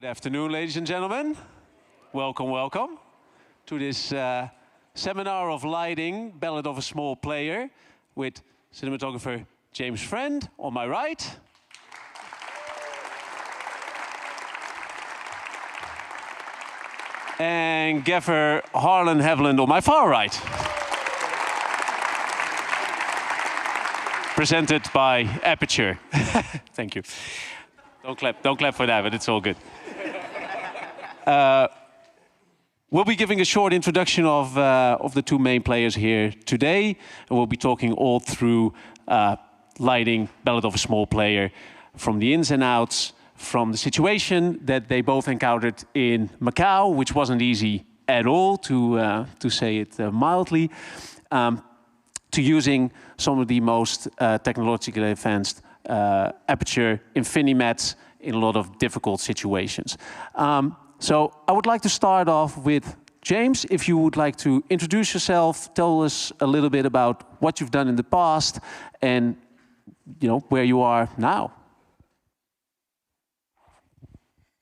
Good afternoon, ladies and gentlemen. Welcome, welcome to this seminar of lighting, Ballad of a Small Player, with cinematographer James Friend on my right. And gaffer Harlon Haveland on my far right. Presented by Aputure. Thank you. Don't clap for that, but it's all good. We'll be giving a short introduction of the two main players here today, and we'll be talking all through lighting, Ballad of a Small Player, from the ins and outs, from the situation that they both encountered in Macau, which wasn't easy at all, to say it mildly, to using some of the most technologically advanced Aputure Infinimats in a lot of difficult situations. So I would like to start off with James. If you would like to introduce yourself, tell us a little bit about what you've done in the past and where you are now.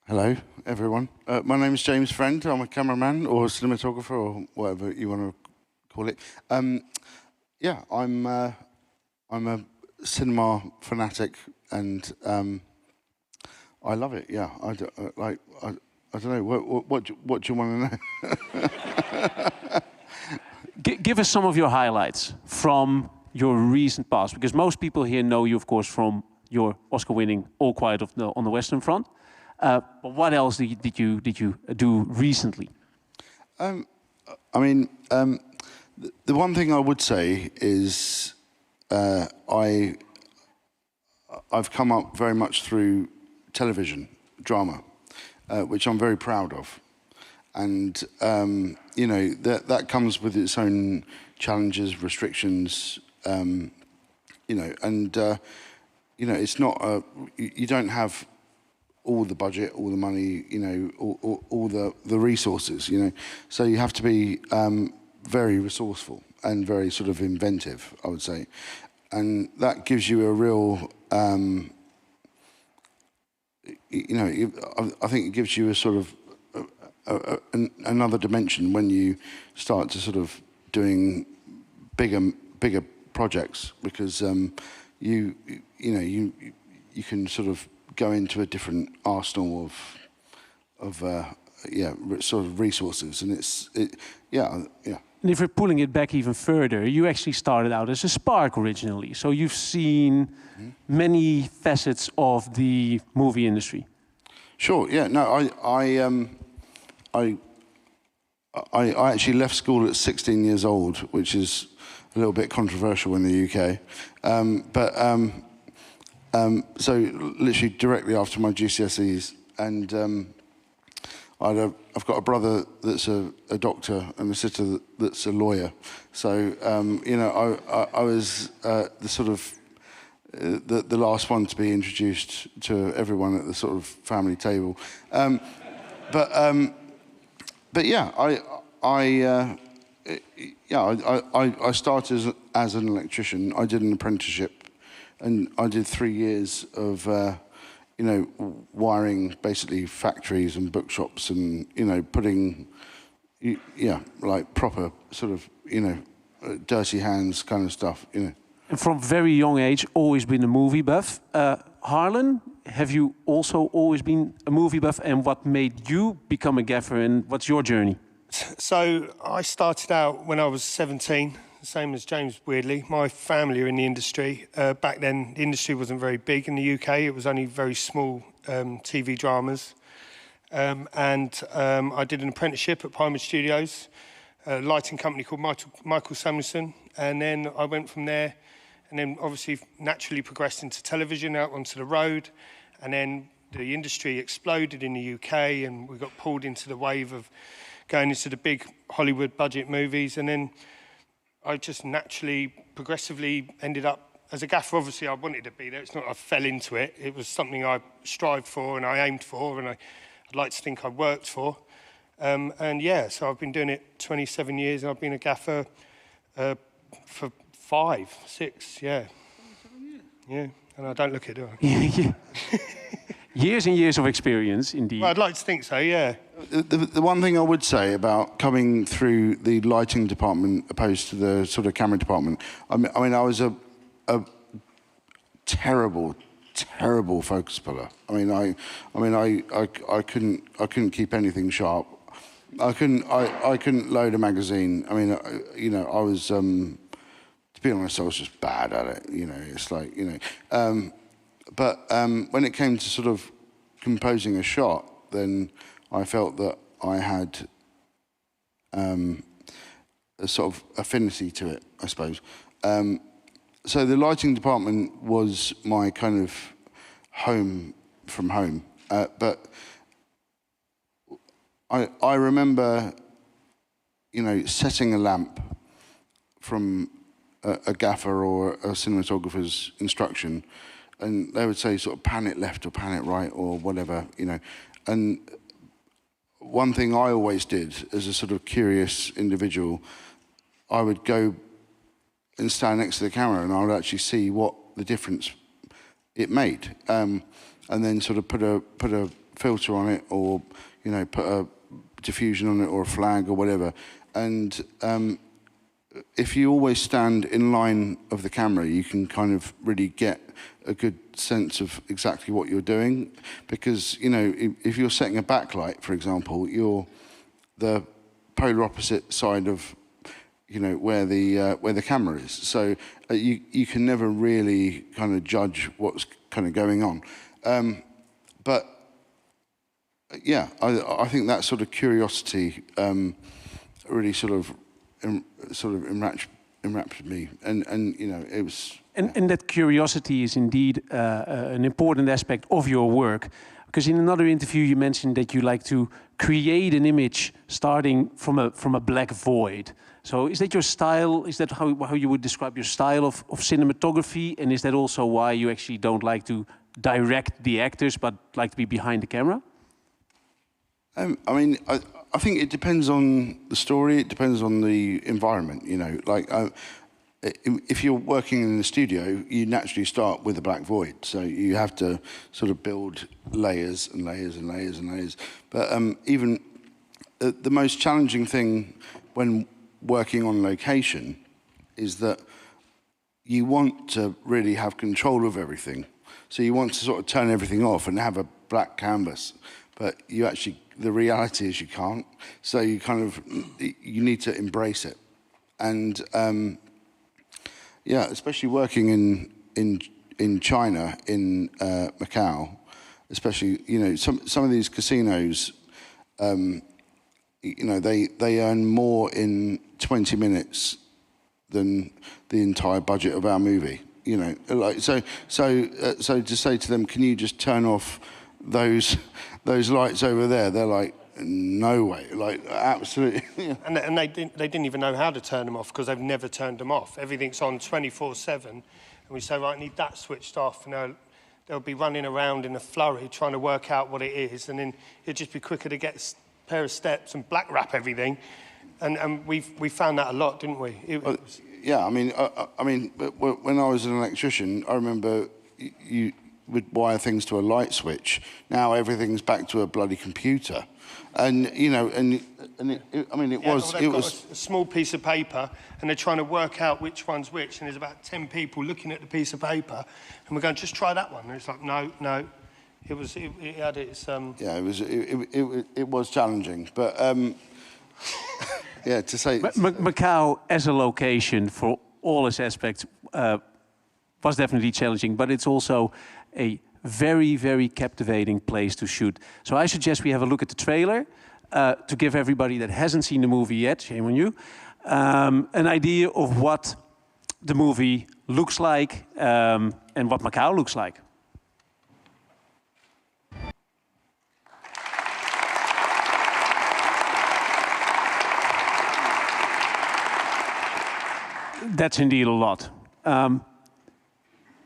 Hello, everyone. My name is James Friend. I'm a cameraman or a cinematographer or whatever you want to call it. Yeah, I'm a cinema fanatic, and I love it. Yeah, I don't know. What do you want to know? Give us some of your highlights from your recent past, because most people here know you, of course, from your Oscar-winning All Quiet on the Western Front. But what else did you do recently? I mean, the one thing I would say is I've come up very much through television drama, which I'm very proud of, and that comes with its own challenges, restrictions, and it's not you don't have all the budget, all the money, all the resources, so you have to be very resourceful and very sort of inventive, I would say, and that gives you a real I think it gives you a sort of another dimension when you start to sort of doing bigger projects, because you can sort of go into a different arsenal of sort of resources, and yeah. And if we're pulling it back even further, you actually started out as a spark originally, so you've seen many facets of the movie industry. Sure. Yeah. No. I actually left school at 16 years old, which is a little bit controversial in the UK. So literally directly after my GCSEs, and I've got a brother that's a doctor and a sister that's a lawyer. So I was the sort of the last one to be introduced to everyone at the sort of family table. But yeah, I started as an electrician. I did an apprenticeship, and I did 3 years of wiring basically factories and bookshops, and putting like proper sort of dirty hands kind of stuff. And from very young age, always been a movie buff. Harlon, have you also always been a movie buff, and what made you become a gaffer, and what's your journey? So I started out when I was 17, the same as James, weirdly. My family are in the industry. Back then, the industry wasn't very big in the UK. It was only very small TV dramas. I did an apprenticeship at Pinewood Studios, a lighting company called Michael Samuelson. And then I went from there, and then obviously naturally progressed into television, out onto the road. And then the industry exploded in the UK, and we got pulled into the wave of going into the big Hollywood budget movies. And then I just naturally, progressively ended up as a gaffer. Obviously, I wanted to be there. It's not I fell into it. It was something I strived for and I aimed for, and I'd like to think I worked for. And yeah, so I've been doing it 27 years, and I've been a gaffer for 5, 6, yeah. 27 years? Yeah, and I don't look it, do I? years and years of experience, indeed. Well, I'd like to think so, yeah. The one thing I would say about coming through the lighting department opposed to the sort of camera department, I mean, I was a terrible focus puller. I couldn't keep anything sharp. I couldn't load a magazine. I mean, you know, I was to be honest, I was just bad at it. You know, it's like, you know, but when it came to sort of composing a shot, then I felt that I had a sort of affinity to it, I suppose. So the lighting department was my kind of home from home. But I remember, you know, setting a lamp from a gaffer or a cinematographer's instruction, and they would say sort of pan it left or pan it right or whatever, you know. And one thing I always did as a sort of curious individual, I would go and stand next to the camera and I would actually see what the difference it made, and then sort of put a filter on it, or, you know, put a diffusion on it or a flag or whatever. And if you always stand in line of the camera, you can kind of really get a good sense of exactly what you're doing. Because, you know, if you're setting a backlight, for example, you're the polar opposite side of, you know, where the camera is. So you can never really kind of judge what's kind of going on. But yeah, I think that sort of curiosity really sort of enraptured me, and you know, it was. And that curiosity is indeed an important aspect of your work, because in another interview you mentioned that you like to create an image starting from a black void. So is that your style? Is that how you would describe your style of cinematography? And is that also why you actually don't like to direct the actors, but like to be behind the camera? I mean, I think it depends on the story. It depends on the environment. You know, like if you're working in the studio, you naturally start with a black void. So you have to sort of build layers and layers and layers and layers. But even the most challenging thing when working on location is that you want to really have control of everything. So you want to sort of turn everything off and have a black canvas, but you actually, the reality is you can't. So you kind of, you need to embrace it. And yeah, especially working in China, in Macau, especially, you know, some of these casinos, you know, they earn more in 20 minutes than the entire budget of our movie. You know, like so to say to them, can you just turn off those lights over there? They're like, no way, like absolutely. Yeah. And they didn't even know how to turn them off, because they've never turned them off. Everything's on 24/7, and we say, right, I need that switched off, and they'll be running around in a flurry trying to work out what it is, and then it'd just be quicker to get a pair of steps and black wrap everything, and we found that a lot, didn't we? Yeah, I mean, when I was an electrician, I remember you would wire things to a light switch. Now everything's back to a bloody computer, and you know, it was a small piece of paper, and they're trying to work out which one's which, and there's about 10 people looking at the piece of paper, and we're going, just try that one, and it's like, no, it had its. Yeah, it was challenging, but. Yeah, to say... Macau as a location for all its aspects was definitely challenging, but it's also a very, very captivating place to shoot. So I suggest we have a look at the trailer to give everybody that hasn't seen the movie yet, shame on you, an idea of what the movie looks like and what Macau looks like. That's indeed a lot.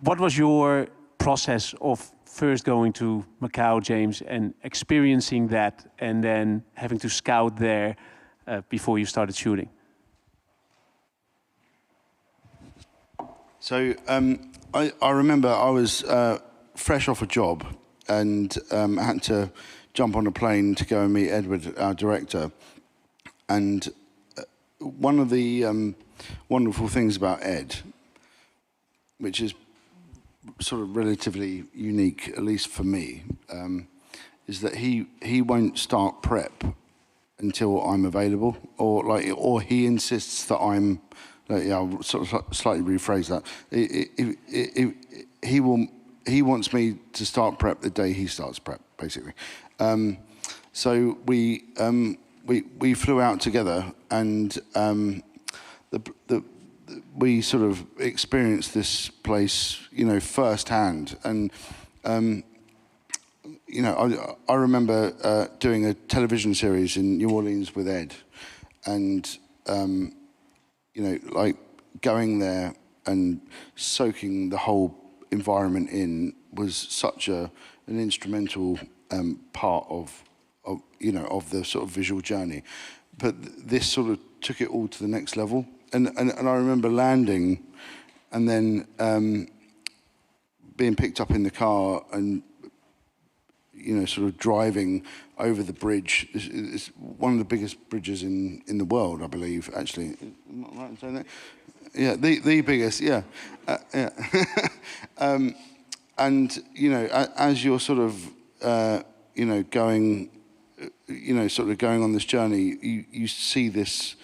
What was your process of first going to Macau, James, and experiencing that, and then having to scout there before you started shooting? So I remember I was fresh off a job, and I had to jump on a plane to go and meet Edward, our director. And one of the wonderful things about Ed, which is sort of relatively unique, at least for me, is that he won't start prep until I'm available, or he insists that I'm. I'll sort of slightly rephrase that. He wants me to start prep the day he starts prep, basically. So we flew out together, and we sort of experienced this place, firsthand. And I remember doing a television series in New Orleans with Ed, and like going there and soaking the whole environment in was such an instrumental part of the sort of visual journey. But this sort of took it all to the next level. And I remember landing and then being picked up in the car and sort of driving over the bridge. It's one of the biggest bridges in the world, I believe, actually. Am I right in saying that? Yeah, the biggest, yeah. Yeah. And, as you're sort of, going, sort of going on this journey, you see this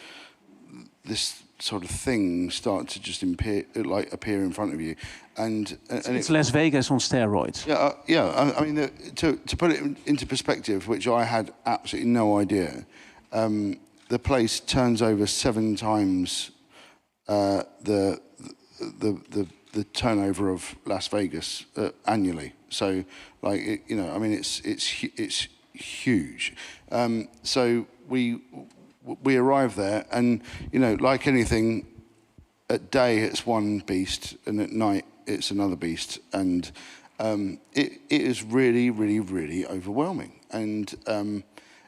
sort of thing start to just appear in front of you. And it's Las Vegas on steroids. Yeah. I mean, to put it into perspective, which I had absolutely no idea, the place turns over 7 times the turnover of Las Vegas annually. So, I mean, it's huge. So we arrived there, and like anything, at day it's one beast, and at night it's another beast, and it is really, really, really overwhelming. And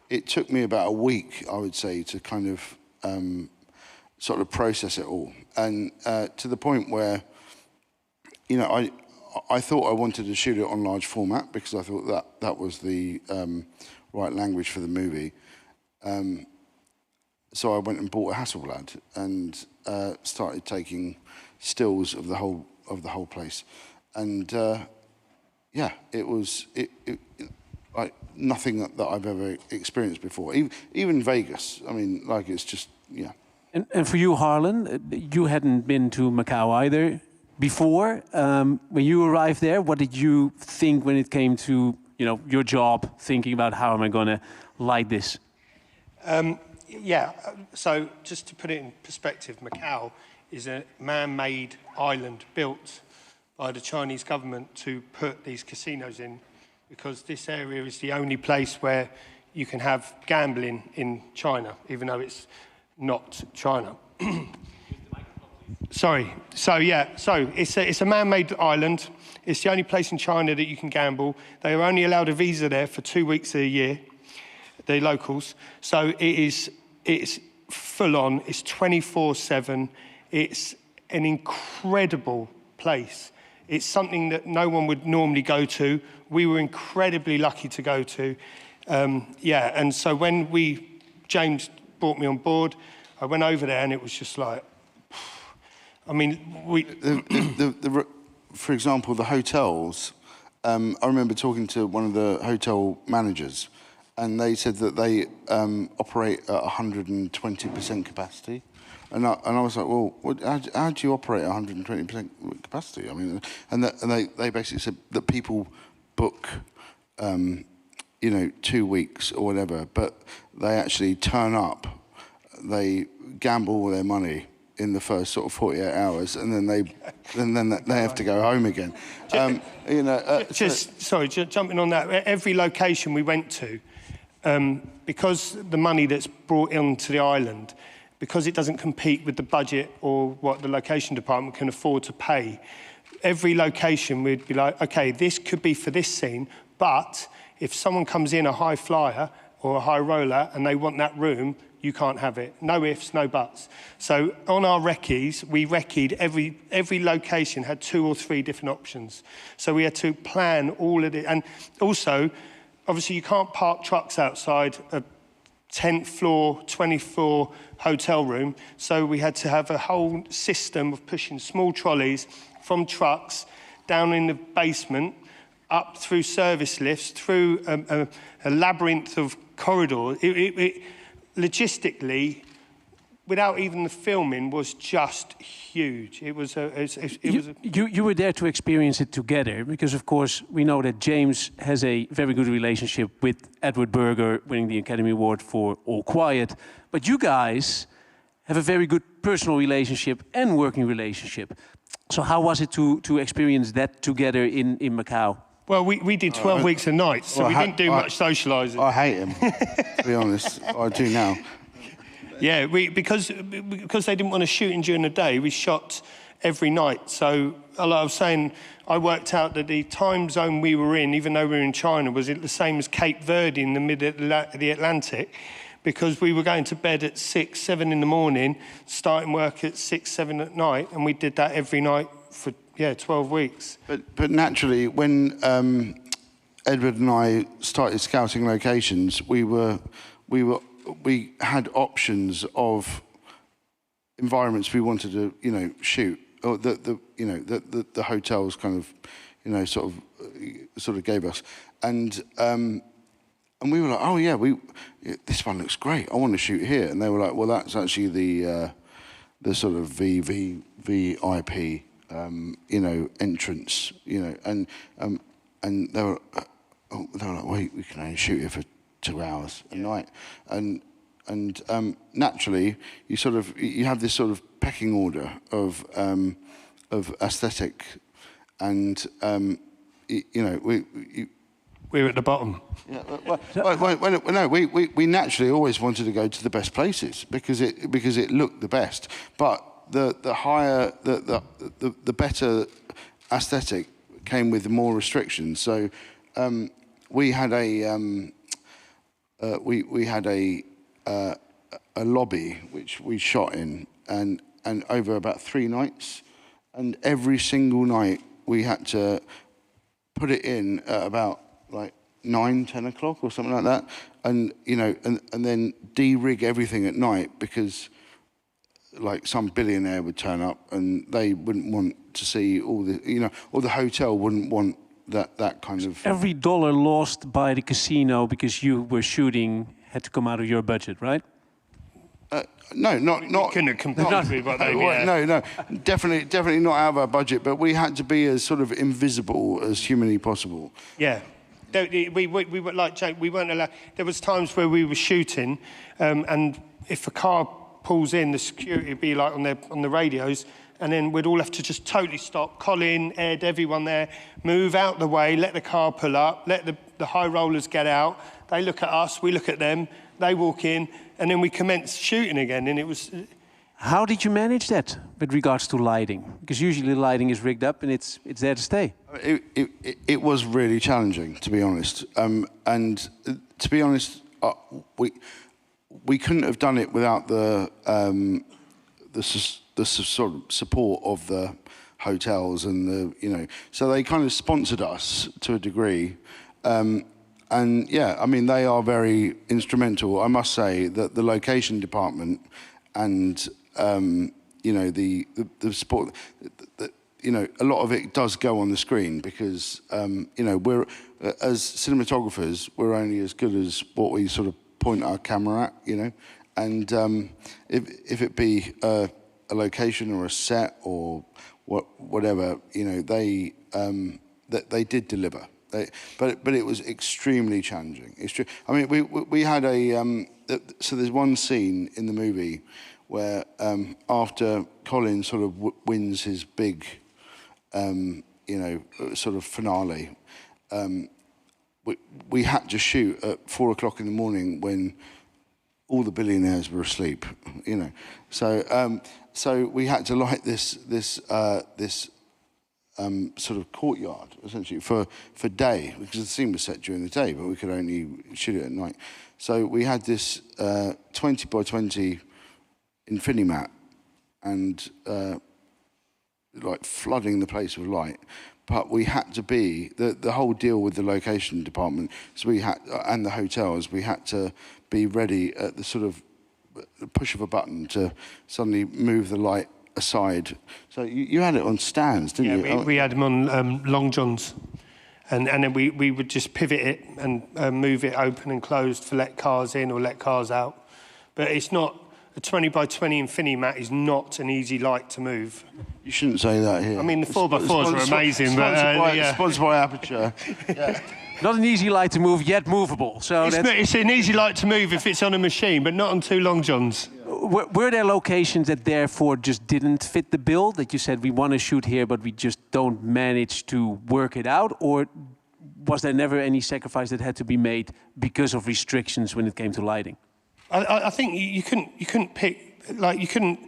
it took me about a week, I would say, to kind of sort of process it all, and to the point where, I thought I wanted to shoot it on large format because I thought that was the right language for the movie. So I went and bought a Hasselblad and started taking stills of the whole place, and it was like nothing that I've ever experienced before. Even Vegas. I mean, like, it's just, yeah. And for you, Harlon, you hadn't been to Macau either before. When you arrived there, what did you think when it came to your job? Thinking about how am I going to light this? Yeah, so just to put it in perspective, Macau is a man-made island built by the Chinese government to put these casinos in, because this area is the only place where you can have gambling in China, even though it's not China. Sorry. So it's a man-made island. It's the only place in China that you can gamble. They are only allowed a visa there for 2 weeks a year, the locals. So it's full on. It's 24/7. It's an incredible place. It's something that no one would normally go to. We were incredibly lucky to go to. And so when James brought me on board, I went over there and it was just like, I mean, for example, the hotels, I remember talking to one of the hotel managers, and they said that they operate at 120% capacity. And I was like, well, how do you operate at 120% capacity? I mean, and they basically said that people book, 2 weeks or whatever, but they actually turn up, they gamble all their money in the first sort of 48 hours, and then they have to go home again. Jumping on that, every location we went to, because the money that's brought into the island, because it doesn't compete with the budget or what the location department can afford to pay, every location we'd be like, okay, this could be for this scene, but if someone comes in, a high flyer or a high roller, and they want that room, you can't have it. No ifs, no buts. So on our recce's, we recce'd every location had 2 or 3 different options. So we had to plan all of it. And also, obviously you can't park trucks outside a 10th floor, 20th floor hotel room. So we had to have a whole system of pushing small trolleys from trucks down in the basement, up through service lifts, through a labyrinth of corridors. Logistically, without even the filming, was just huge. It was you were there to experience it together, because of course we know that James has a very good relationship with Edward Berger, winning the Academy Award for All Quiet. But you guys have a very good personal relationship and working relationship. So how was it to experience that together in Macau? Well, we did 12 weeks a night, so we didn't do much socialising. I hate him, to be honest. I do now. Yeah, because they didn't want to shoot in during the day, we shot every night. So, like I was saying, I worked out that the time zone we were in, even though we were in China, was the same as Cape Verde in the the Atlantic, because we were going to bed at 6, 7 in the morning, starting work at 6, 7 at night, and we did that every night for 12 weeks. But naturally, when Edward and I started scouting locations, we had options of environments we wanted to, shoot. Or the hotels kind of, sort of gave us, and we were like, oh yeah, this one looks great. I want to shoot here, and they were like, well, that's actually the sort of VIP. Entrance, and they were like, wait, we can only shoot here for 2 hours a night, and naturally, you have this sort of pecking order of aesthetic, and we're at the bottom. Yeah, we naturally always wanted to go to the best places because it looked the best, but the higher, the better aesthetic came with more restrictions. So we had a lobby which we shot in, and over about 3 nights, and every single night we had to put it in at about like 9, 10 o'clock or something like that, and and then de-rig everything at night because like some billionaire would turn up and they wouldn't want to see all the, or the hotel wouldn't want that kind of... Every dollar lost by the casino because you were shooting had to come out of your budget, right? No, not... Couldn't have competed with that. No, definitely not out of our budget, but we had to be as sort of invisible as humanly possible. Yeah. We were like Jake, we weren't allowed... There was times where we were shooting, and if a car pulls in, the security would be like on the radios, and then we'd all have to just totally stop. Colin, Ed, everyone there, move out the way, let the car pull up, let the high rollers get out. They look at us, we look at them, they walk in, and then we commence shooting again, and it was... How did you manage that with regards to lighting? Because usually the lighting is rigged up and it's there to stay. It was really challenging, to be honest. And to be honest, we couldn't have done it without the sort of support of the hotels and so they kind of sponsored us to a degree. And yeah, I mean, they are very instrumental. I must say that the location department and the support, a lot of it does go on the screen because we're as cinematographers, we're only as good as what we sort of point our camera at, and if it be a location or a set or whatever, they did deliver. But it was extremely challenging. I mean, we had so there's one scene in the movie where after Colin sort of wins his big, sort of finale, we had to shoot at 4 o'clock in the morning when all the billionaires were asleep, So we had to light this sort of courtyard, essentially, for day, because the scene was set during the day, but we could only shoot it at night. So we had this 20 by 20 Infinimat, and like flooding the place with light. But we had to be, the whole deal with the location department, so we had, and the hotels, we had to be ready at the sort of push of a button to suddenly move the light aside. So you had it on stands, didn't you? Yeah, we had them on long johns. And then we would just pivot it and move it open and closed for let cars in or let cars out. But it's not, a 20 by 20 Infinimat is not an easy light to move. You shouldn't say that here. I mean, the 4x4s were amazing, but... Sponsored by Aputure. Yeah. Not an easy light to move, yet movable. So it's an easy light to move if it's on a machine, but not on two long johns. Were there locations that therefore just didn't fit the bill, that you said we want to shoot here, but we just don't manage to work it out? Or was there never any sacrifice that had to be made because of restrictions when it came to lighting? I think you couldn't pick, like you couldn't...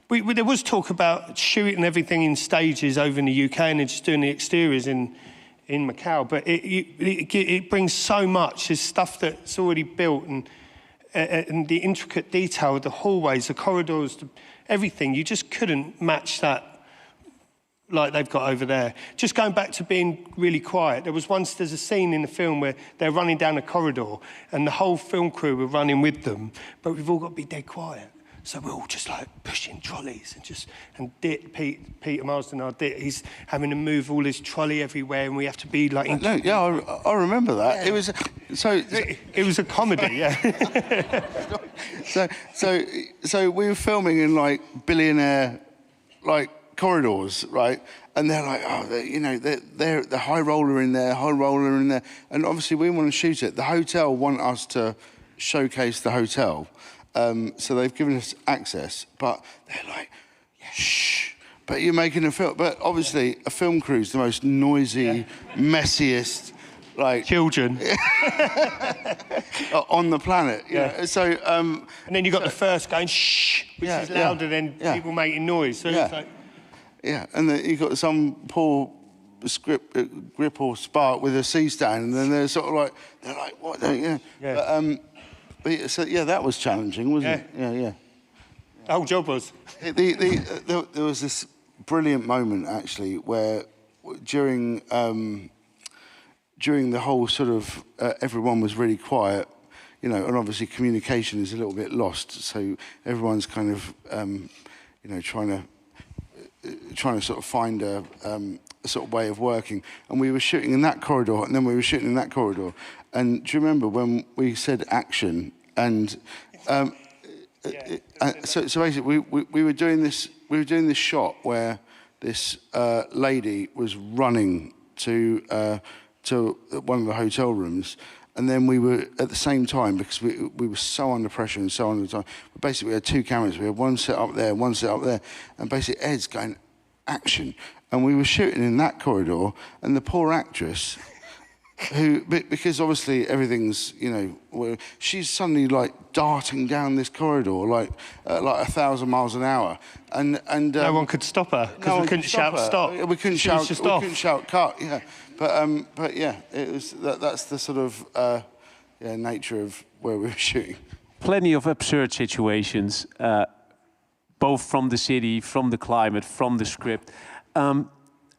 there was talk about shooting everything in stages over in the UK and then just doing the exteriors in Macau, but it brings so much. There's stuff that's already built, and the intricate detail of the hallways, the corridors, everything. You just couldn't match that like they've got over there. Just going back to being really quiet, there's a scene in the film where they're running down a corridor and the whole film crew were running with them, but we've all got to be dead quiet. So we're all just like pushing trolleys and Peter Marsden, our Dit, he's having to move all his trolley everywhere, and we have to be like... No, yeah, I remember that. Yeah. It was it was a comedy, yeah. so we were filming in like billionaire like corridors, right? And they're like, oh, you know, they're the high roller in there, and obviously we want to shoot it. The hotel want us to showcase the hotel. So they've given us access, but they're like, shh, but you're making a film. But obviously, a film crew's the most noisy, messiest, like... Children. on the planet. Yeah. So... and then you got the first going, shh, which is louder than people making noise. So it's like... Yeah, and then you got some poor grip or spark with a C-stand, and then they're sort of like, what? Yeah. But so that was challenging, wasn't it? Yeah. The whole job was. There was this brilliant moment actually where during the whole sort of everyone was really quiet, you know, and obviously communication is a little bit lost, so everyone's kind of you know, trying to sort of find a sort of way of working. And we were shooting in that corridor, and then we were shooting in that corridor. And do you remember when we said action? And so basically, we were doing this shot where this lady was running to one of the hotel rooms. And then we were, at the same time, because we were so under pressure and so under time, basically we had two cameras. We had one set up there, one set up there. And basically Ed's going, action. And we were shooting in that corridor, and the poor actress, who, because obviously everything's, you know, she's suddenly like darting down this corridor like 1,000 miles an hour. And no one could stop her, because we couldn't shout stop. We couldn't shout cut, yeah. But yeah, it was that's the sort of nature of where we were shooting. Plenty of absurd situations, both from the city, from the climate, from the script.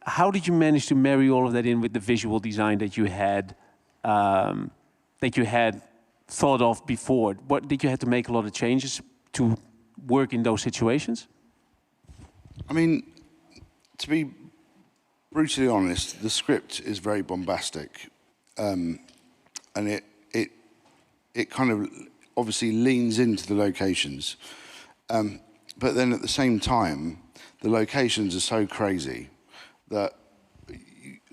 How did you manage to marry all of that in with the visual design that you had thought of before? What did you have to make a lot of changes to work in those situations? I mean, to be brutally honest, the script is very bombastic, and it kind of obviously leans into the locations, but then at the same time, the locations are so crazy that,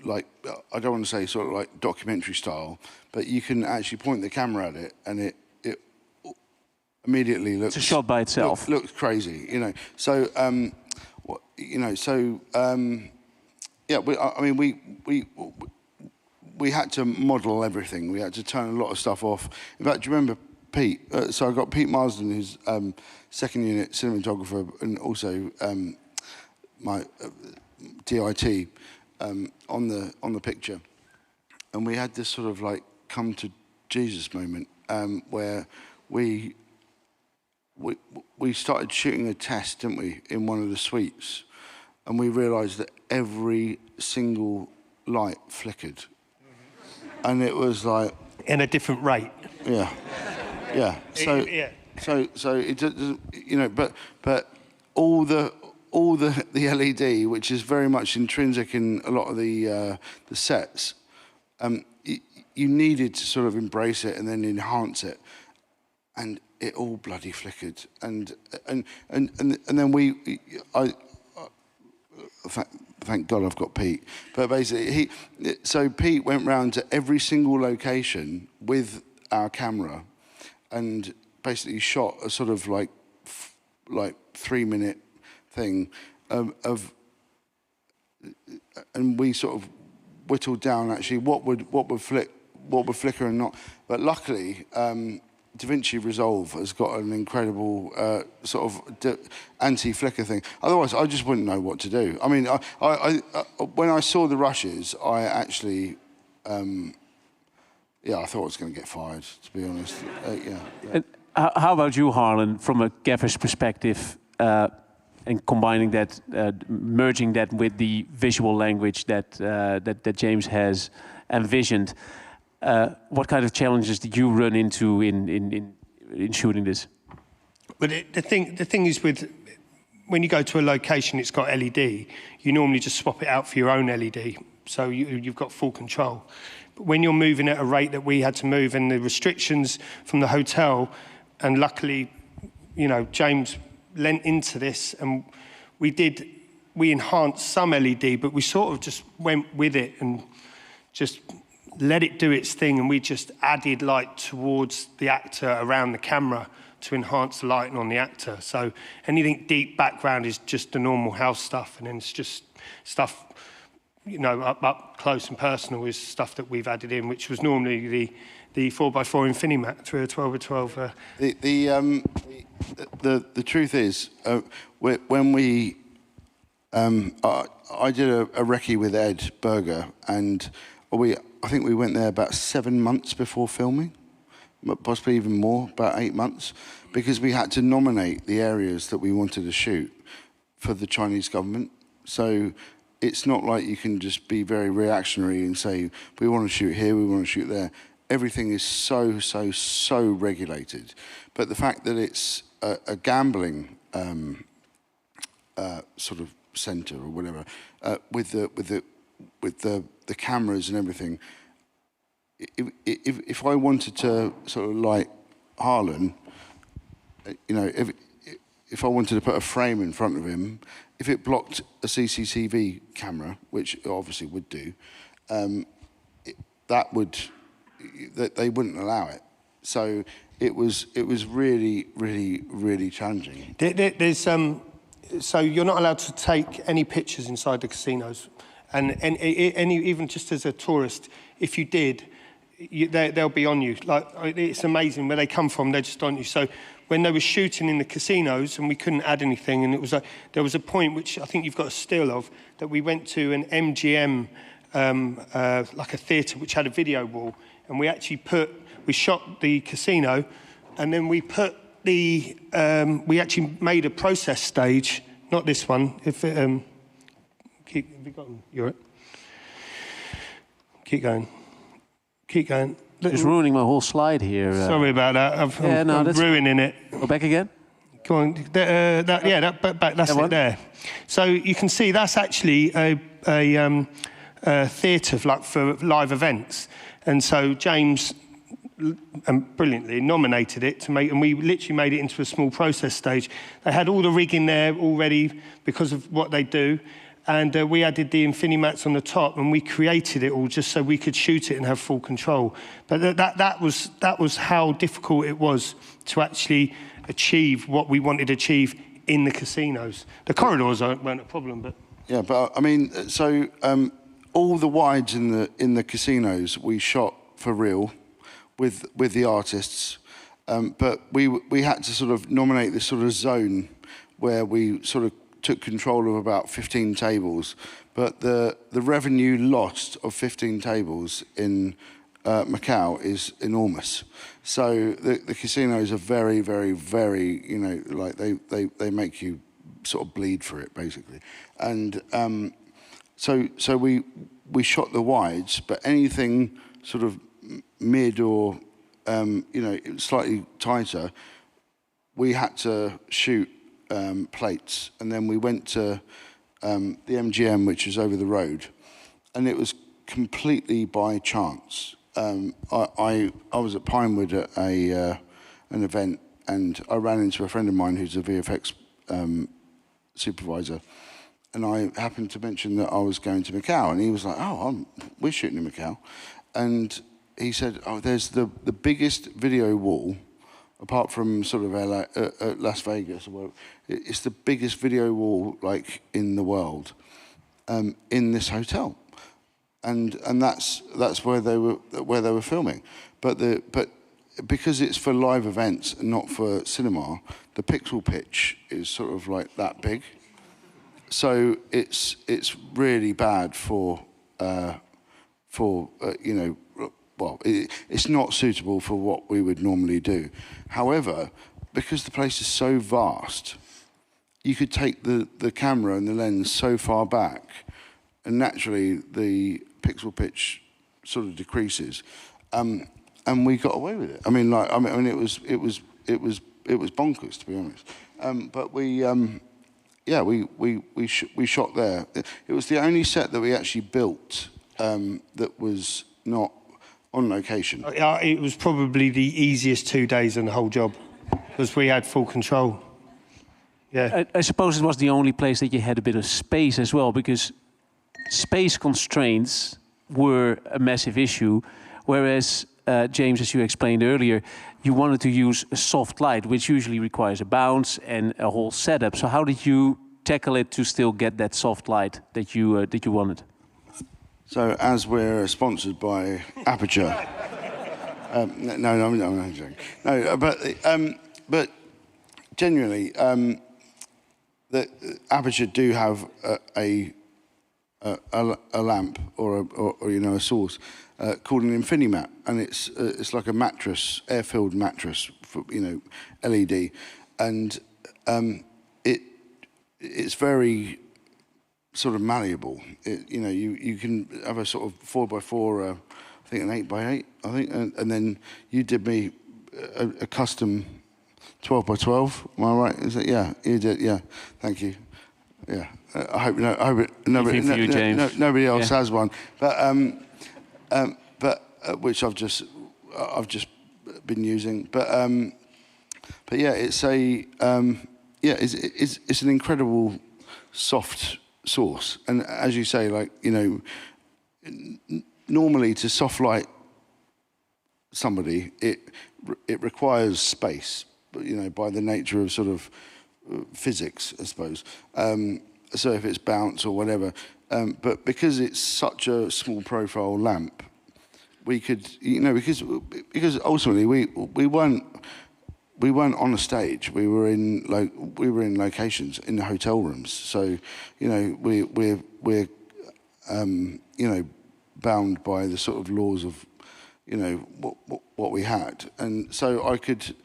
like, I don't want to say sort of like documentary style, but you can actually point the camera at it, and it immediately looks... It's a shot by itself. Looks crazy, you know. So, yeah, we had to model everything. We had to turn a lot of stuff off. In fact, do you remember Pete? So I got Pete Marsden, who's second unit cinematographer, and also my DIT. on the picture, and we had this sort of like come to Jesus moment where we started shooting a test, didn't we, in one of the suites, and we realised that every single light flickered, and it was like in a different rate. Yeah. So it doesn't, you know, but all the LED, which is very much intrinsic in a lot of the sets, you needed to sort of embrace it and then enhance it, and it all bloody flickered, and then thank God I've got Pete. But basically, so Pete went round to every single location with our camera, and basically shot a sort of like 3-minute thing of, and we sort of whittled down actually what would flicker and not. But luckily, DaVinci Resolve has got an incredible sort of anti-flicker thing. Otherwise, I just wouldn't know what to do. I mean, I when I saw the rushes, I actually, I thought I was going to get fired, to be honest. And how about you, Harlon, from a gaffer's perspective, and combining that, merging that with the visual language that James has envisioned? What kind of challenges did you run into in shooting this? But the thing is, with when you go to a location, it's got LED. You normally just swap it out for your own LED, so you've got full control. But when you're moving at a rate that we had to move, and the restrictions from the hotel, and luckily, you know, James lent into this, and we enhanced some LED, but we sort of just went with it and just let it do its thing, and we just added light towards the actor around the camera to enhance the lighting on the actor. So anything deep background is just the normal house stuff, and then it's just stuff, you know, up close and personal is stuff that we've added in, which was normally the 4x4 Infinimat through a 12x12. The truth is, when we, I did a recce with Ed Berger, and I think we went there about 7 months before filming, possibly even more, about 8 months, because we had to nominate the areas that we wanted to shoot for the Chinese government. So it's not like you can just be very reactionary and say, we want to shoot here, we want to shoot there. Everything is so regulated. But the fact that it's a gambling sort of centre or whatever, with the cameras and everything, if I wanted to sort of like Harlon, you know, if I wanted to put a frame in front of him, if it blocked a CCTV camera, which it obviously would do, they wouldn't allow it. So it was really challenging. So you're not allowed to take any pictures inside the casinos, and even just as a tourist, if you did, they'll be on you. Like, it's amazing where they come from. They're just on you. So when they were shooting in the casinos and we couldn't add anything, and it was like there was a point which I think you've got a still of, that we went to an MGM like a theatre which had a video wall, and we shot the casino, and then we put we actually made a process stage, not this one. If it, have you got them? You're it. Keep going. It's ruining my whole slide here. Sorry about that. I'm ruining it. Go back again. Go on. That's it there. So you can see that's actually a theatre for live events, and so James brilliantly nominated it to make, and we literally made it into a small process stage. They had all the rigging there already because of what they do, and we added the Infinimats on the top, and we created it all just so we could shoot it and have full control. But that was how difficult it was to actually achieve what we wanted to achieve in the casinos. The corridors weren't a problem, but yeah. But I mean, so all the wides in the casinos we shot for real with the artists, but we had to sort of nominate this sort of zone where we sort of took control of about 15 tables, but the revenue lost of 15 tables in Macau is enormous. So the casinos are very, very, very, you know, like they make you sort of bleed for it, basically. And so we shot the wides, but anything sort of mid or, you know, slightly tighter, we had to shoot plates. And then we went to the MGM, which is over the road, and it was completely by chance. I was at Pinewood at an event, and I ran into a friend of mine who's a VFX supervisor, and I happened to mention that I was going to Macau, and he was like, "Oh, we're shooting in Macau," and he said, "Oh, there's the biggest video wall, apart from sort of LA, Las Vegas, or whatever, it's the biggest video wall like in the world, in this hotel." And that's where they were filming, but because it's for live events and not for cinema, the pixel pitch is sort of like that big, so it's really bad for you know, well, it's not suitable for what we would normally do. However, because the place is so vast, you could take the camera and the lens so far back, and naturally the pixel pitch sort of decreases, and we got away with it. I mean, like, it was bonkers, to be honest. But we shot there. It was the only set that we actually built that was not on location. It was probably the easiest 2 days in the whole job, because we had full control. Yeah. I suppose it was the only place that you had a bit of space as well, because space constraints were a massive issue, whereas, James, as you explained earlier, you wanted to use a soft light, which usually requires a bounce and a whole setup. So how did you tackle it to still get that soft light that you wanted? So, as we're sponsored by Aputure, no, I'm joking. No, but genuinely, the Aputure do have a lamp or you know, a source called an Infinimat, and it's like a mattress, air-filled mattress, for, you know, LED, and it's very sort of malleable. You know, you can have a sort of 4x4, I think an 8x8, I think, and then you did me a custom 12x12. Am I right? Is it? Yeah, you did. Yeah, thank you. Yeah, I hope nobody else has one, but which I've just been using. But yeah, it's it's an incredible soft source, and as you say, like, you know, normally to soft light somebody, it requires space, you know, by the nature of sort of physics, I suppose. So if it's bounce or whatever, but because it's such a small profile lamp, we could, you know, because ultimately we weren't on a stage. We were in locations in the hotel rooms. So, you know, we're you know, bound by the sort of laws of, you know, what we had, and so I could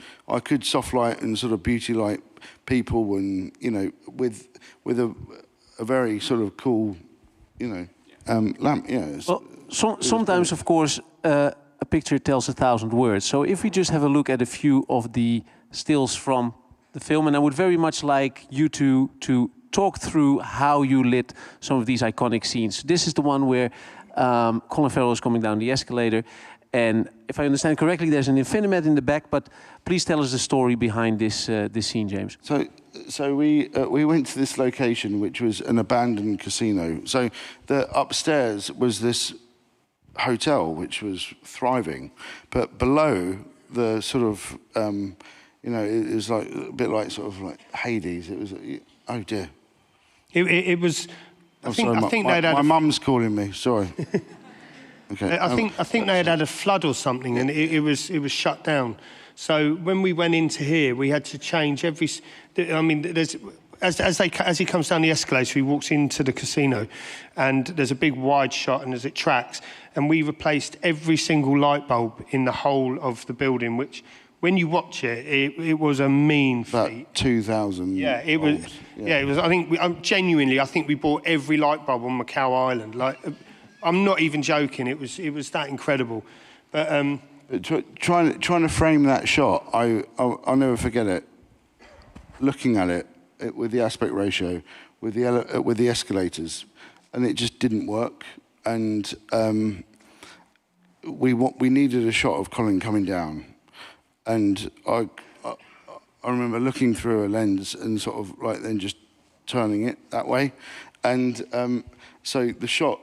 soft light and sort of beauty light people, and, you know, with a very sort of cool, you know, lamp. Yeah. Well, sometimes, of course, a picture tells 1,000 words. So if we just have a look at a few of the stills from the film, and I would very much like you to talk through how you lit some of these iconic scenes. This is the one where Colin Farrell is coming down the escalator, and if I understand correctly, there's an Infinimat in the back. But please tell us the story behind this scene, James. So we went to this location, which was an abandoned casino. So the upstairs was this hotel, which was thriving, but below the sort of, you know, it was like a bit like sort of like Hades. It was, oh dear. It was. I think my mum's calling me. Sorry. Okay. I think they had a flood or something, and it was shut down. So when we went into here, we had to change every. I mean, as he comes down the escalator, he walks into the casino, and there's a big wide shot, and as it tracks, and we replaced every single light bulb in the whole of the building, which, when you watch it, it was a mean feat. About 2,000. Yeah, it was. Yeah, it was. I think genuinely, I think we bought every light bulb on Macau Island. Like, I'm not even joking. It was that incredible. But trying to frame that shot, I'll never forget it. Looking at it with the aspect ratio, with the escalators, and it just didn't work. And we needed a shot of Colin coming down, and I remember looking through a lens and sort of like then just turning it that way, and so the shot.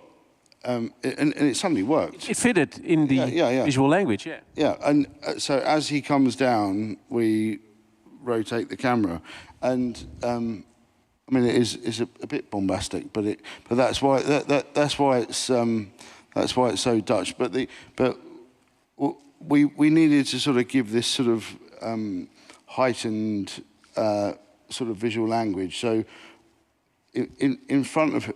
And it suddenly worked. It fitted in the visual language, yeah. Yeah, and so as he comes down, we rotate the camera, and I mean it's a bit bombastic, but that's why it's so Dutch. But we needed to sort of give this sort of heightened sort of visual language. So in front of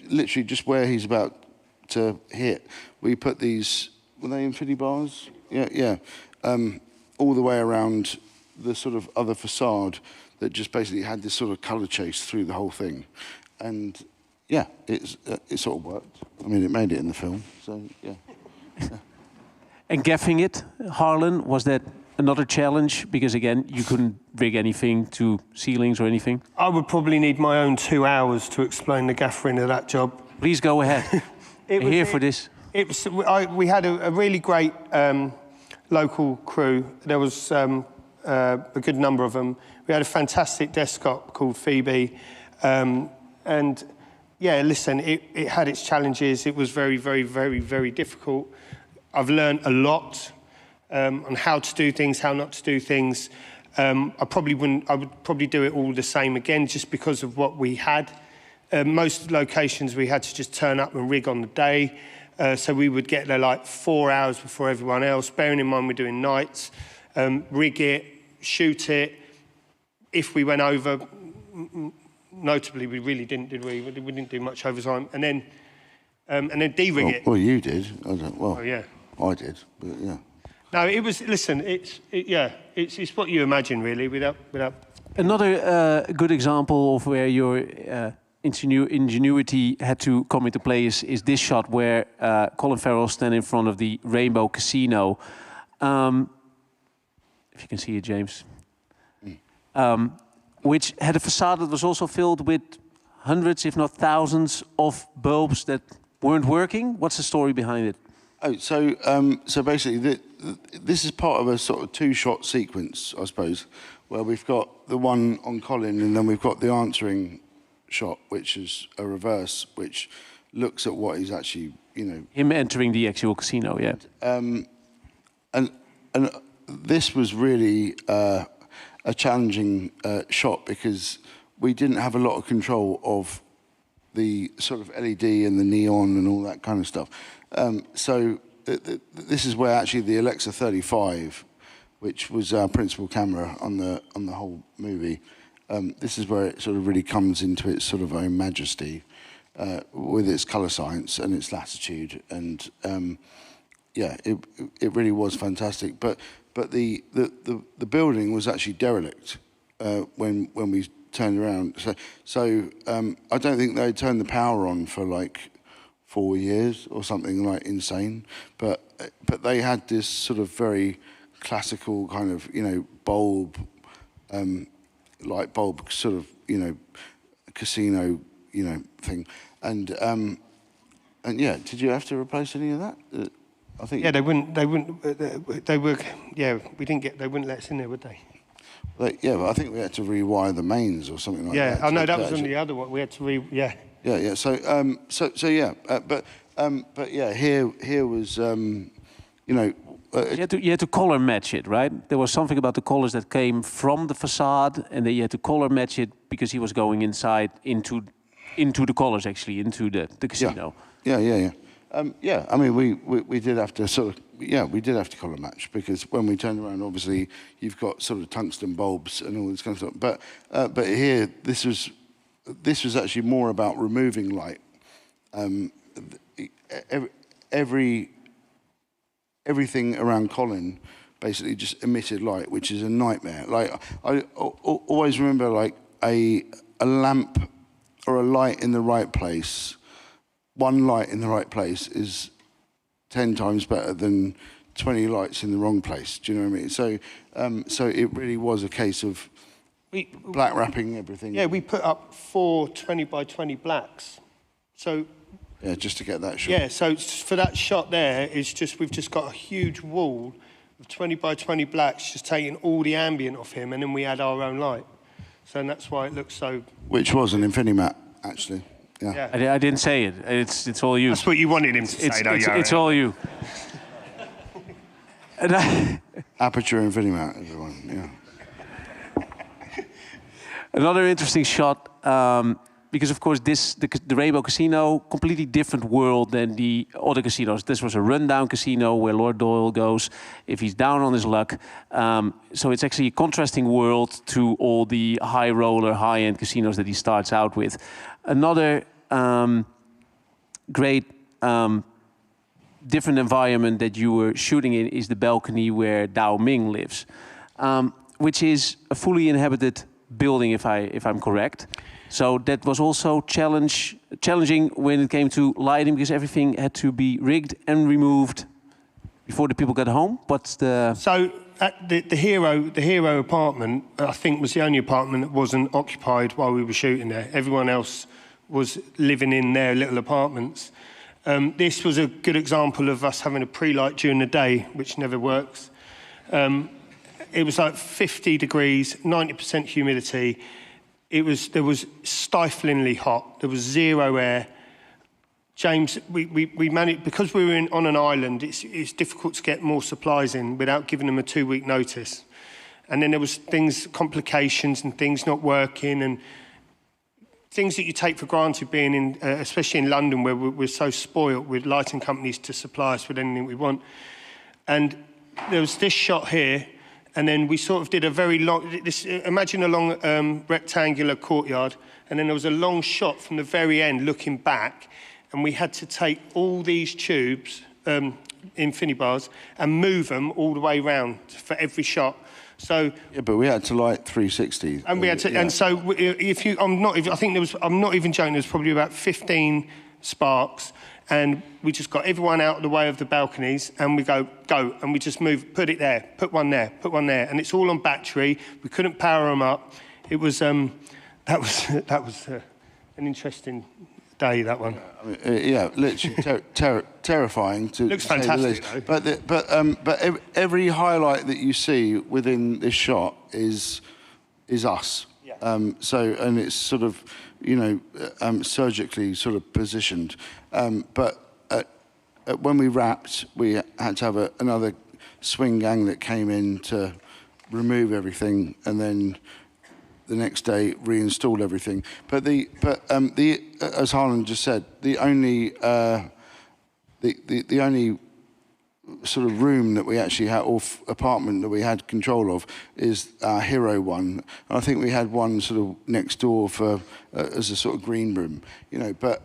literally just where he's about to hit, we put these, were they infinity bars? Yeah. All the way around the sort of other facade that just basically had this sort of colour chase through the whole thing. And yeah, it sort of worked. I mean, it made it in the film, so yeah. And gaffing it, Harlon, was that another challenge? Because again, you couldn't rig anything to ceilings or anything? I would probably need my own 2 hours to explain the gaffering of that job. Please go ahead. We're here for this. We had a really great local crew. There was a good number of them. We had a fantastic desktop called Phoebe. And yeah, listen, it had its challenges. It was very, very, very, very difficult. I've learned a lot on how to do things, how not to do things. I would probably do it all the same again, just because of what we had. Most locations we had to just turn up and rig on the day. So we would get there like 4 hours before everyone else, bearing in mind we're doing nights, rig it, shoot it. If we went over, notably we really didn't, did we? We didn't do much overtime. And then de-rig it. Well, you did. Oh, yeah. I did, but yeah. No, it was, listen, it's what you imagine, really, without... Another good example of where your ingenuity had to come into play is this shot where Colin Farrell stands in front of the Rainbow Casino. If you can see it, James. Which had a facade that was also filled with hundreds, if not thousands, of bulbs that weren't working. What's the story behind it? Oh, so basically, this is part of a sort of two-shot sequence, I suppose, where we've got the one on Colin, and then we've got the answering shot, which is a reverse, which looks at what he's actually, you know... Him entering the actual casino, yeah. And this was really a challenging shot because we didn't have a lot of control of the sort of LED and the neon and all that kind of stuff. So this is where actually the Alexa 35, which was our principal camera on the whole movie, this is where it sort of really comes into its sort of own majesty with its colour science and its latitude. And yeah, it really was fantastic. But the building was actually derelict when we turned around. So I don't think they turned the power on for like 4 years or something like insane. But they had this sort of very classical kind of, you know, bulb, light bulb sort of, you know, casino, you know, thing. And yeah, did you have to replace any of that? I think. Yeah, they wouldn't. Yeah, we didn't get. They wouldn't let us in there, would they? Yeah, but I think we had to rewire the mains or something like that. Yeah, I know that was on the other one. We had to Yeah. Yeah. So yeah, but yeah, here was, you know. You had to color match it, right? There was something about the colors that came from the facade, and then you had to color match it because he was going inside into the colors, actually, into the casino. Yeah. Yeah, I mean, we did have to sort of, we did have to colour match, because when we turned around, obviously, you've got sort of tungsten bulbs and all this kind of stuff. But here, this was actually more about removing light. Everything around Colin basically just emitted light, which is a nightmare. Like, I always remember, like, a lamp or a light in the right place. One light in the right place is 10 times better than 20 lights in the wrong place. Do you know what I mean? So it really was a case of black wrapping everything. Yeah, we put up 4 20 by 20 blacks. So yeah, just to get that shot. Yeah, so for that shot there, we've just got a huge wall of 20 by 20 blacks, just taking all the ambient off him, and then we add our own light. So that's why it looks so. Which was an Infinimat, actually. Yeah. I didn't say it. It's all you. That's what you wanted him to say, though. It's all you. Aputure Infinimat, everyone. Yeah. Another interesting shot, because of course the Rainbow Casino, completely different world than the other casinos. This was a rundown casino where Lord Doyle goes if he's down on his luck. So it's actually a contrasting world to all the high roller, high-end casinos that he starts out with. Another great different environment that you were shooting in is the balcony where Dao Ming lives, which is a fully inhabited building, if I'm correct. So that was also challenging when it came to lighting, because everything had to be rigged and removed before the people got home. What's the... So at the hero apartment, I think, was the only apartment that wasn't occupied while we were shooting there. Everyone else was living in their little apartments. This was a good example of us having a pre-light during the day, which never works. It was like 50 degrees, 90% humidity. There was stiflingly hot. There was zero air. James, we managed, because we were on an island, it's difficult to get more supplies in without giving them a 2-week notice. And then there was complications and things not working, and things that you take for granted being in, especially in London, where we're so spoilt with lighting companies to supply us with anything we want. And there was this shot here, and then we sort of did a very long, imagine a long rectangular courtyard, and then there was a long shot from the very end looking back, and we had to take all these tubes, Infinibars, and move them all the way around for every shot. So yeah, but we had to light 360, and we had to, and so if you, I'm not even joking. There's probably about 15 sparks, and we just got everyone out of the way of the balconies, and we go, and we just move, put it there, put one there, and it's all on battery. We couldn't power them up. It was that was an interesting day, that one. Yeah, literally terrifying to looks say fantastic, the least. But every highlight that you see within this shot is us. Yeah. And it's sort of, you know, surgically sort of positioned. But when we wrapped, we had to have another swing gang that came in to remove everything, and then the next day reinstalled everything. But as Harlon just said, the only sort of room that we actually had, or apartment that we had control of, is our hero one. And I think we had one sort of next door for as a sort of green room, you know. But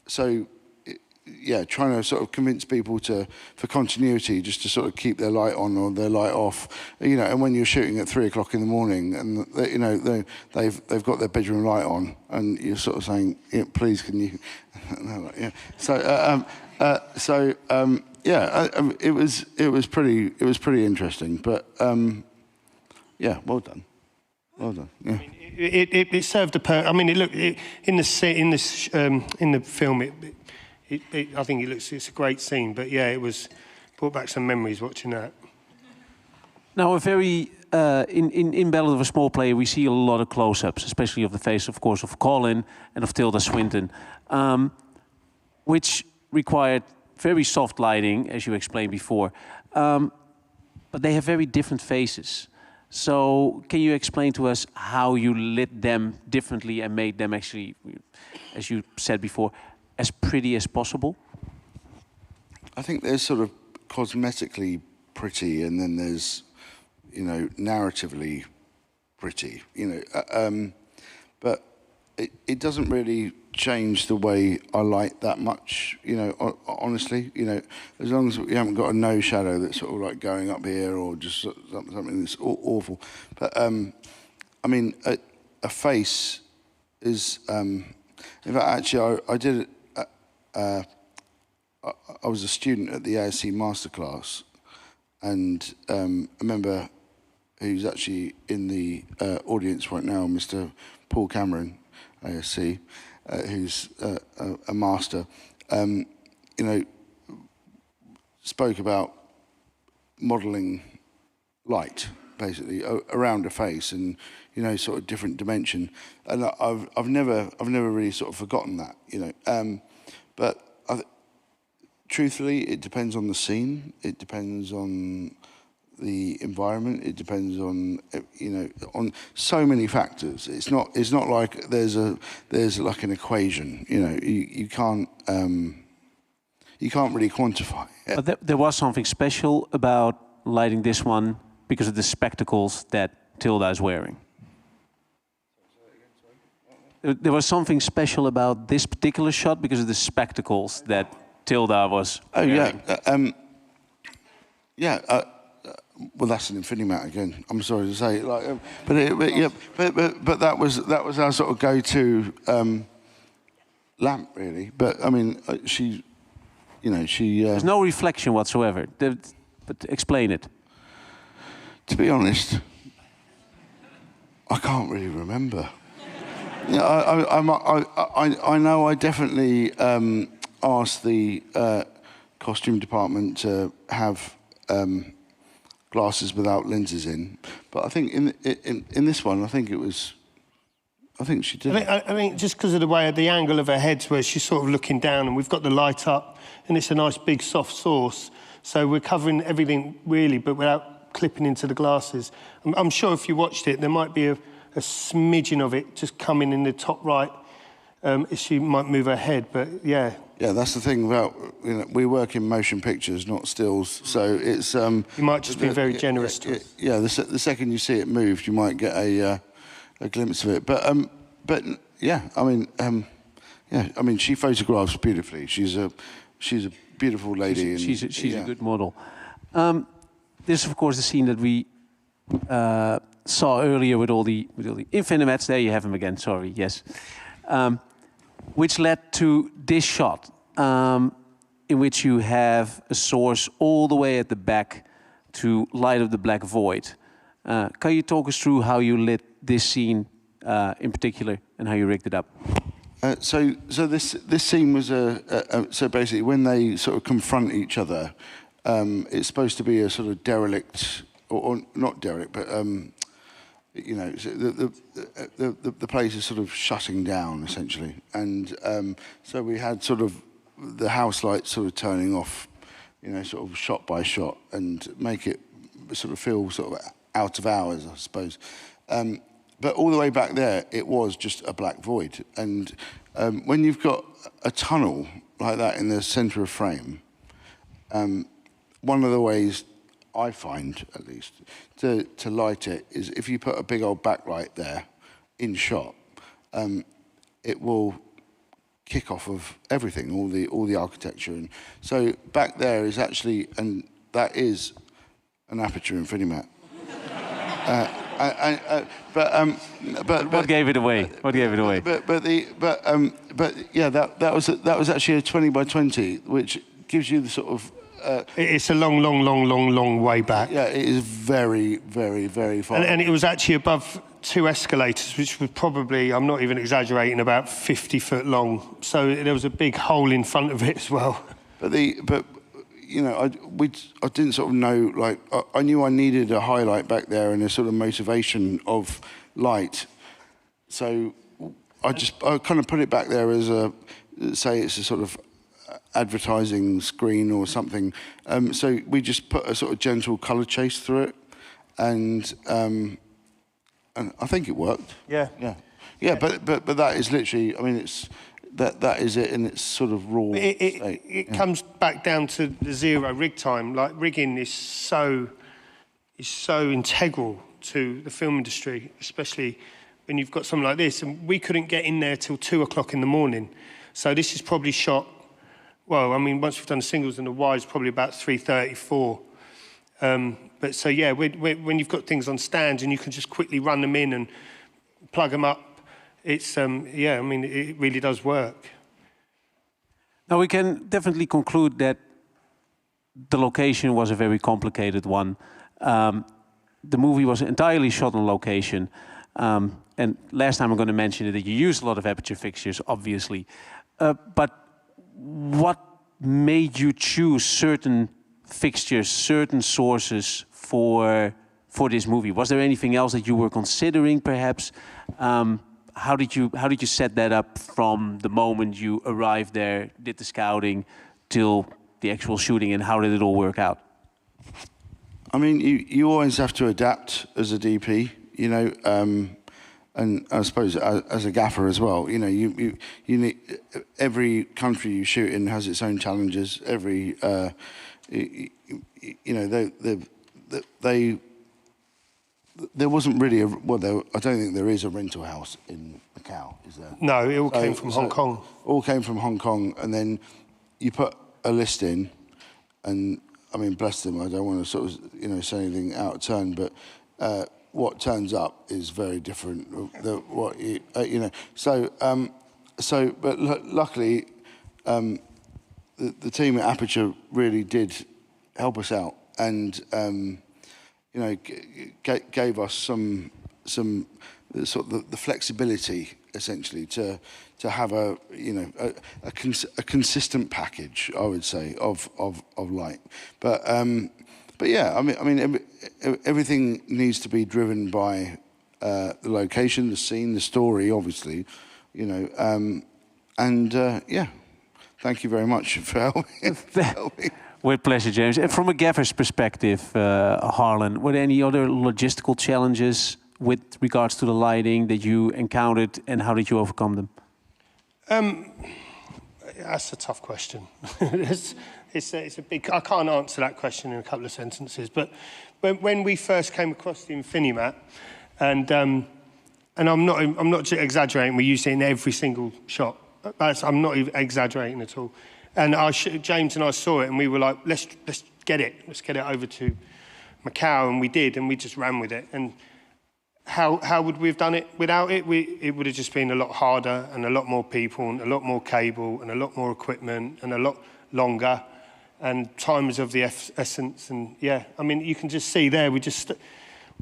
so yeah, trying to sort of convince people for continuity, just to sort of keep their light on or their light off, you know. And when you're shooting at 3 o'clock in the morning, and you know they've got their bedroom light on, and you're sort of saying, yeah, please, can you? Yeah. It was pretty interesting, but yeah, well done. Yeah. I mean, it served a purpose. I mean, it looked in the film. I think it's a great scene, but yeah, it brought back some memories watching that. Now, in Ballad of a Small Player, we see a lot of close-ups, especially of the face, of course, of Colin and of Tilda Swinton, which required very soft lighting, as you explained before. But they have very different faces. So can you explain to us how you lit them differently and made them actually, as you said before, as pretty as possible? I think there's sort of cosmetically pretty, and then there's, you know, narratively pretty, you know. But it doesn't really change the way I light that much, you know, honestly, you know, as long as you haven't got a no shadow that's sort of like going up here or just something that's awful. But, I mean, a face is, in fact, actually, I did, I was a student at the ASC masterclass, and I remember who's actually in the audience right now, Mr. Paul Cameron, ASC, who's a master, you know, spoke about modelling light, basically, around a face, and, you know, sort of different dimension. And I've never really sort of forgotten that, you know. But truthfully, it depends on the scene. It depends on the environment. It depends on, you know, on so many factors. It's not like there's like an equation. You know, you can't really quantify it. But there was something special about lighting this one because of the spectacles that Tilda is wearing. There was something special about this particular shot because of the spectacles that Tilda was wearing. Well, that's an Infinimat again. I'm sorry to say, like, but that was our sort of go-to lamp, really. But I mean, she, you know, she. There's no reflection whatsoever. But explain it. To be honest, I can't really remember. Yeah, I know I definitely asked the costume department to have glasses without lenses in, but I think in this one, I think she did. I think just because of the way, the angle of her head, where she's sort of looking down, and we've got the light up, and it's a nice big soft source, so we're covering everything really, but without clipping into the glasses. I'm sure if you watched it, there might be a smidgen of it just coming in the top right. She might move her head, but yeah. Yeah, that's the thing about, you know, we work in motion pictures, not stills, so it's. You might just be very generous to us. Yeah, the second you see it moved, you might get a glimpse of it. But yeah, I mean, she photographs beautifully. She's a beautiful lady. She's a good model. This is, of course, the scene that we saw earlier with all the Infinimats. There you have them again. Sorry, yes. Which led to this shot, in which you have a source all the way at the back to light up the black void. Can you talk us through how you lit this scene in particular and how you rigged it up? So this scene was so basically when they sort of confront each other, it's supposed to be a sort of derelict, or not derelict, but you know, the place is sort of shutting down essentially, and so we had sort of the house lights sort of turning off, you know, sort of shot by shot, and make it sort of feel sort of out of hours, I suppose. But all the way back there, it was just a black void, and when you've got a tunnel like that in the centre of frame, one of the ways I find, at least, to light it is if you put a big old backlight there in shot, it will kick off of everything, all the architecture. And so back there is actually, and that is an Aputure Infinimat. But what gave it away? What gave it away? But yeah, that was actually a 20 by 20, which gives you the sort of. It's a long way back. Yeah, it is very, very, very far. And it was actually above 2 escalators, which was probably, I'm not even exaggerating, about 50 foot long. So there was a big hole in front of it as well. But you know, I didn't sort of know, like, I knew I needed a highlight back there and a sort of motivation of light. So I kind of put it back there as say it's a sort of advertising screen or something. So we just put a sort of gentle colour chase through it, and I think it worked. Yeah. Yeah. But that is literally, I mean, that is it in its sort of raw state. It comes back down to the zero rig time. Like rigging is so integral to the film industry, especially when you've got something like this. And we couldn't get in there till 2 o'clock in the morning. So this is probably shot, well, I mean, once we've done the singles and the wides, probably about 3:30, 4. But so, yeah, when you've got things on stands and you can just quickly run them in and plug them up, it's, yeah, I mean, it really does work. Now, we can definitely conclude that the location was a very complicated one. The movie was entirely shot on location. And last time I'm going to mention it, that you used a lot of Aputure fixtures, obviously. But what made you choose certain fixtures, certain sources for this movie? Was there anything else that you were considering, perhaps? How did you set that up from the moment you arrived there, did the scouting, till the actual shooting, and how did it all work out? I mean, you always have to adapt as a DP, you know, and I suppose as a gaffer as well. You know, you need, every country you shoot in has its own challenges. Every you know, there wasn't really a, well, I don't think there is a rental house in Macau, is there? No, it all came from Hong Kong. All came from Hong Kong, and then you put a list in, and I mean, bless them, I don't want to sort of, you know, say anything out of turn, but what turns up is very different than what you know. So, but luckily, the team at Aputure really did help us out, and you know, gave us some sort of the flexibility essentially to have a, you know, a consistent package, I would say, of light. But yeah, I mean everything needs to be driven by the location, the scene, the story, obviously, you know, and yeah, thank you very much for helping. With pleasure, James. And from a gaffer's perspective, Harlon, were there any other logistical challenges with regards to the lighting that you encountered, and how did you overcome them? That's a tough question. it's a big. I can't answer that question in a couple of sentences. But when we first came across the Infinimat, and I'm not exaggerating. We used it in every single shot. I'm not even exaggerating at all. And James and I saw it, and we were like, let's get it. Let's get it over to Macau, and we did, and we just ran with it. And how would we have done it without it? It would have just been a lot harder, and a lot more people, and a lot more cable, and a lot more equipment, and a lot longer. And time is of the essence. And yeah, I mean, you can just see there,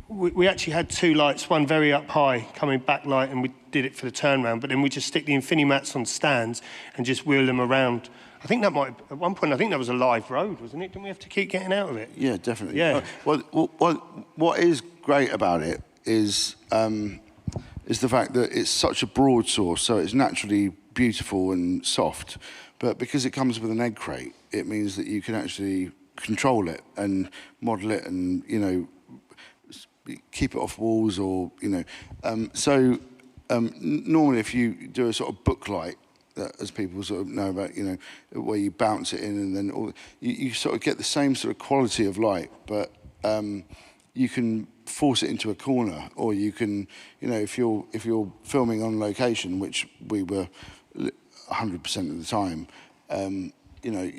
we actually had two lights, one very up high, coming back light, and we did it for the turnaround. But then we just stick the Infinimats on stands and just wheel them around. I think that might, at one point, I think that was a live road, wasn't it? Didn't we have to keep getting out of it? Yeah, definitely. Yeah. What is great about it is the fact that it's such a broad source, so it's naturally beautiful and soft. But because it comes with an egg crate, it means that you can actually control it and model it, and, you know, keep it off walls, or, you know. Normally if you do a sort of book light, as people sort of know about, you know, where you bounce it in, and then you sort of get the same sort of quality of light, but you can force it into a corner, or you can, you know, if you're filming on location, which we were 100% of the time, you know,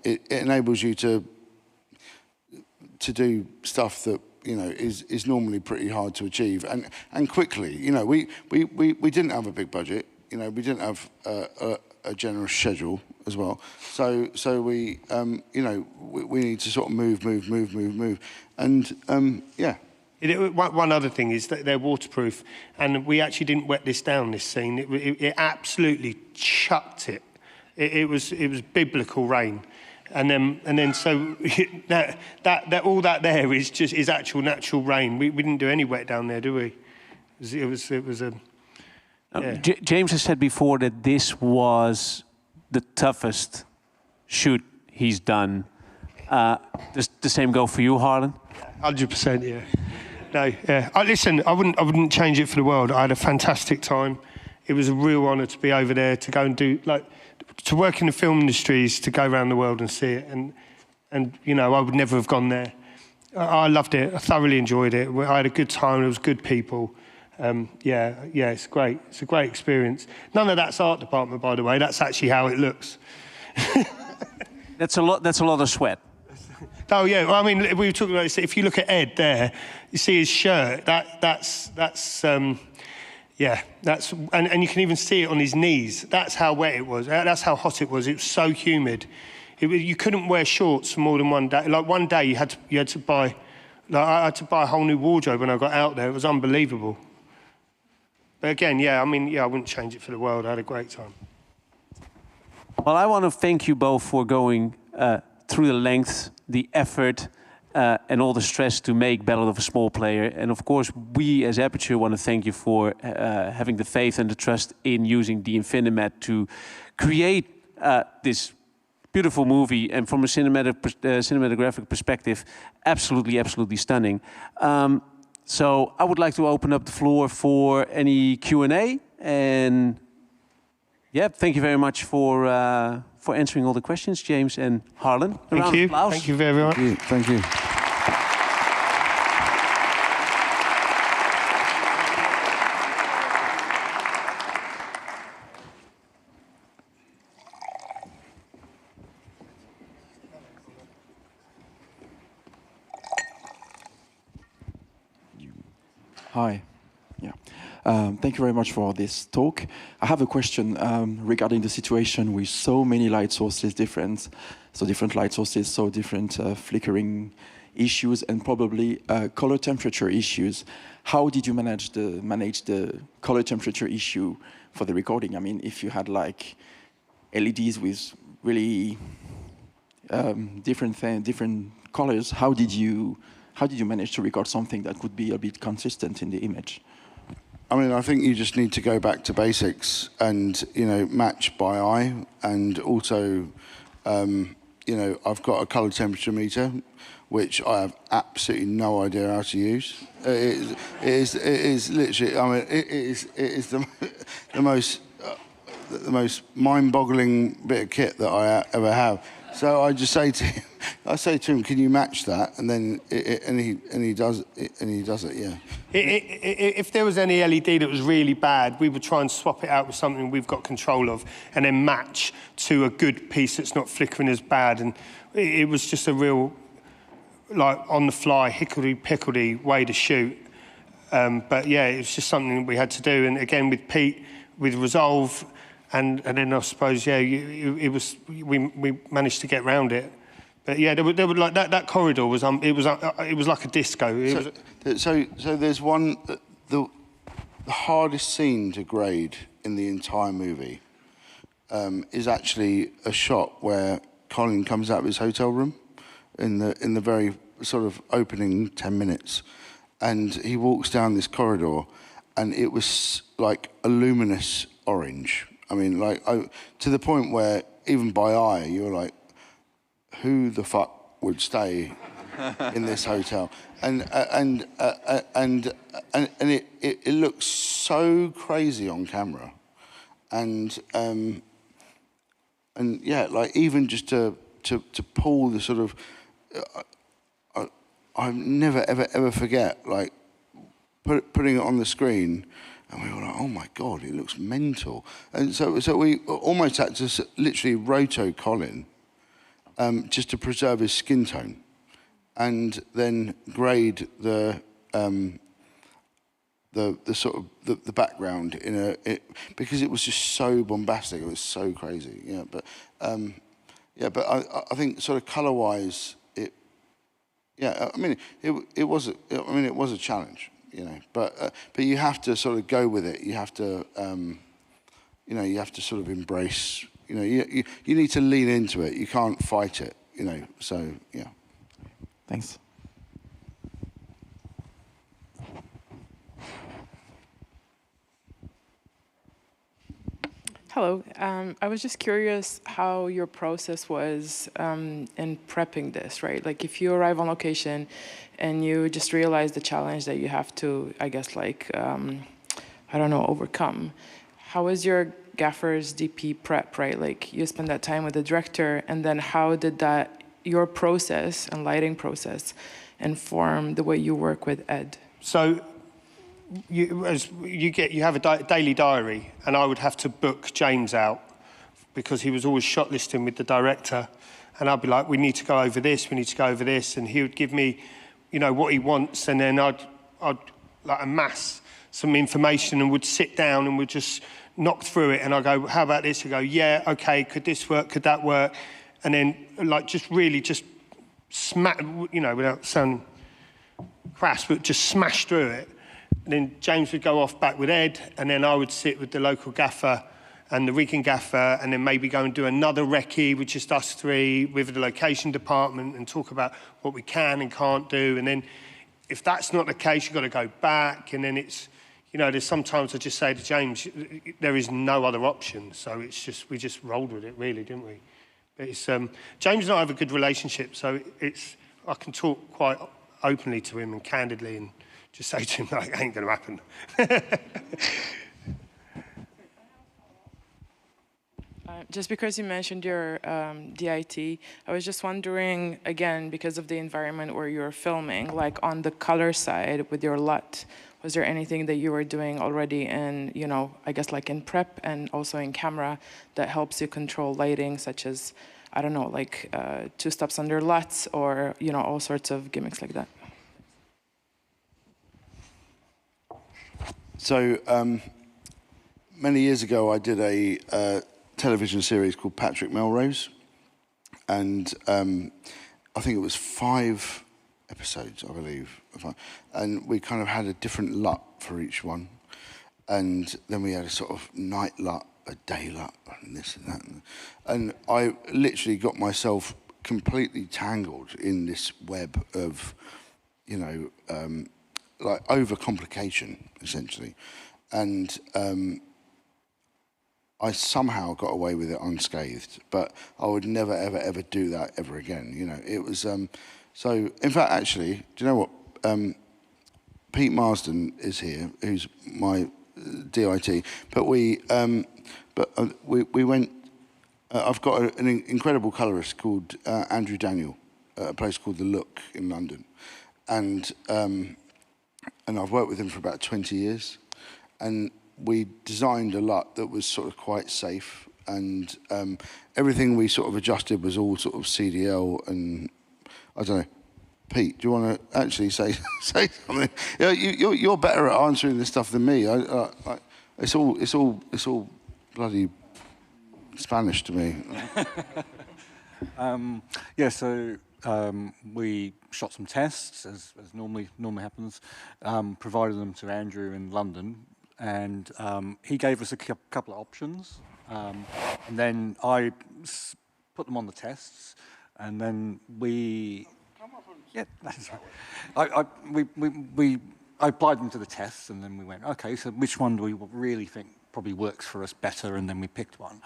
it enables you to do stuff that, you know, is normally pretty hard to achieve, and quickly. You know, we didn't have a big budget. You know, we didn't have a generous schedule as well. So we, you know, we need to sort of move, and yeah. One other thing is that they're waterproof, and we actually didn't wet this down, this scene. It absolutely chucked it. It was biblical rain. And then so that all that there is actual natural rain. We didn't do any wet down there, do we? It was a. Yeah. James has said before that this was the toughest shoot he's done. Does the same go for you, Harlon? 100%, yeah. No, yeah. Listen, I wouldn't change it for the world. I had a fantastic time. it was a real honour to be over there, to go and do, like, to work in the film industries, to go around the world and see it. And you know, I would never have gone there. I loved it. I thoroughly enjoyed it. I had a good time. There was good people. Yeah, it's great. It's a great experience. None of that's art department, by the way. That's actually how it looks. That's a lot of sweat. Oh yeah. Well, I mean, we were talking about this. If you look at Ed there, you see his shirt. That's yeah. And you can even see it on his knees. That's how wet it was. That's how hot it was. It was so humid. You couldn't wear shorts for more than one day. Like one day, you had to buy. Like I had to buy a whole new wardrobe when I got out there. It was unbelievable. But again, yeah, I mean, yeah, I wouldn't change it for the world. I had a great time. Well, I want to thank you both for going through the length, the effort, and all the stress to make Ballad of a Small Player. And of course, we as Aputure want to thank you for having the faith and the trust in using the Infinimat to create this beautiful movie, and from a cinematographic perspective, absolutely stunning. So I would like to open up the floor for any Q&A, and yeah, thank you very much for answering all the questions, James and Harlon. Thank you. Thank you very much. Thank you. Hi. Yeah. Thank you very much for this talk. I have a question regarding the situation with so many light sources, different light sources, so different flickering issues, and probably color temperature issues. How did you manage the color temperature issue for the recording? I mean, if you had like LEDs with really different colors, how did you manage to record something that would be a bit consistent in the image? I mean, I think you just need to go back to basics and, you know, match by eye. And also, you know, I've got a color temperature meter, which I have absolutely no idea how to use. It is literally, I mean, it is the most mind-boggling bit of kit that I ever have. So I just say to him, can you match that? And then he does it, yeah. If there was any LED that was really bad, we would try and swap it out with something we've got control of, and then match to a good piece that's not flickering as bad. And it was just a real, like, on the fly, hickory-pickory way to shoot. But yeah, it was just something we had to do. And again, with Pete, with Resolve, and then I suppose, yeah, we managed to get around it. But yeah, there were like that corridor was it was like a disco. So there's one, the hardest scene to grade in the entire movie is actually a shot where Colin comes out of his hotel room in the very sort of opening 10 minutes, and he walks down this corridor, and it was like a luminous orange. I mean, like, to the point where even by eye, you're like, who the fuck would stay in this hotel? And it looks so crazy on camera, and yeah, like, even just to pull the sort of, I never ever forget, like, putting it on the screen. And we were like, oh my God, it looks mental. And so we almost had to literally roto Colin just to preserve his skin tone, and then grade the sort of the background because it was just so bombastic. It was so crazy, yeah. But I think sort of color-wise, I mean, it was a challenge. You know, but you have to sort of go with it. You have to, you know, you have to sort of embrace. You know, you need to lean into it. You can't fight it. You know, so yeah. Thanks. Hello. I was just curious how your process was in prepping this, right? Like, if you arrive on location and you just realize the challenge that you have to, I guess, like, I don't know, overcome, how was your gaffer's DP prep, right? Like you spend that time with the director, and then how did that, your process and lighting process, inform the way you work with Ed? So you have a daily diary, and I would have to book James out because he was always shot listing with the director, and I'd be like, we need to go over this, we need to go over this, and he would give me, you know, what he wants, and then I'd like amass some information and would sit down and would just knock through it, and I go, how about this? I go, yeah, okay, could this work? Could that work? And then like just really just smack, you know, without sounding crass, but just smash through it. And then James would go off back with Ed, and then I would sit with the local gaffer and the rigging gaffer, and then maybe go and do another recce with just us three with the location department and talk about what we can and can't do. And then if that's not the case, you've got to go back, and then it's, you know, there's sometimes I just say to James, there is no other option. So it's just, we just rolled with it really, didn't we? But it's, James and I have a good relationship, so it's, I can talk quite openly to him and candidly and just say to him, like, it ain't going to happen. Just because you mentioned your DIT, I was just wondering, again, because of the environment where you're filming, like on the color side with your LUT, was there anything that you were doing already in, you know, I guess like in prep and also in camera that helps you control lighting, such as, I don't know, like 2 steps under LUTs or, you know, all sorts of gimmicks like that? So many years ago, I did a television series called Patrick Melrose, and I think it was 5 episodes, I believe, and we kind of had a different LUT for each one, and then we had a sort of night LUT, a day LUT, and this and that, and I literally got myself completely tangled in this web of, you know, like overcomplication essentially, and I somehow got away with it unscathed, but I would never, ever, ever do that ever again. You know, it was, so, in fact, actually, do you know what? Pete Marsden is here, who's my DIT, but we went, I've got an incredible colourist called Andrew Daniel, at a place called The Look in London, and I've worked with him for about 20 years, and we designed a LUT that was sort of quite safe, and everything we sort of adjusted was all sort of CDL, and I don't know. Pete, do you want to actually say something? Yeah, you're better at answering this stuff than me. It's all bloody Spanish to me. Yeah, so we shot some tests, as normally happens, provided them to Andrew in London, and he gave us a couple of options, and then I put them on the tests, and then we... Yeah, that's right. I applied them to the tests, and then we went, okay, so which one do we really think probably works for us better? And then we picked one,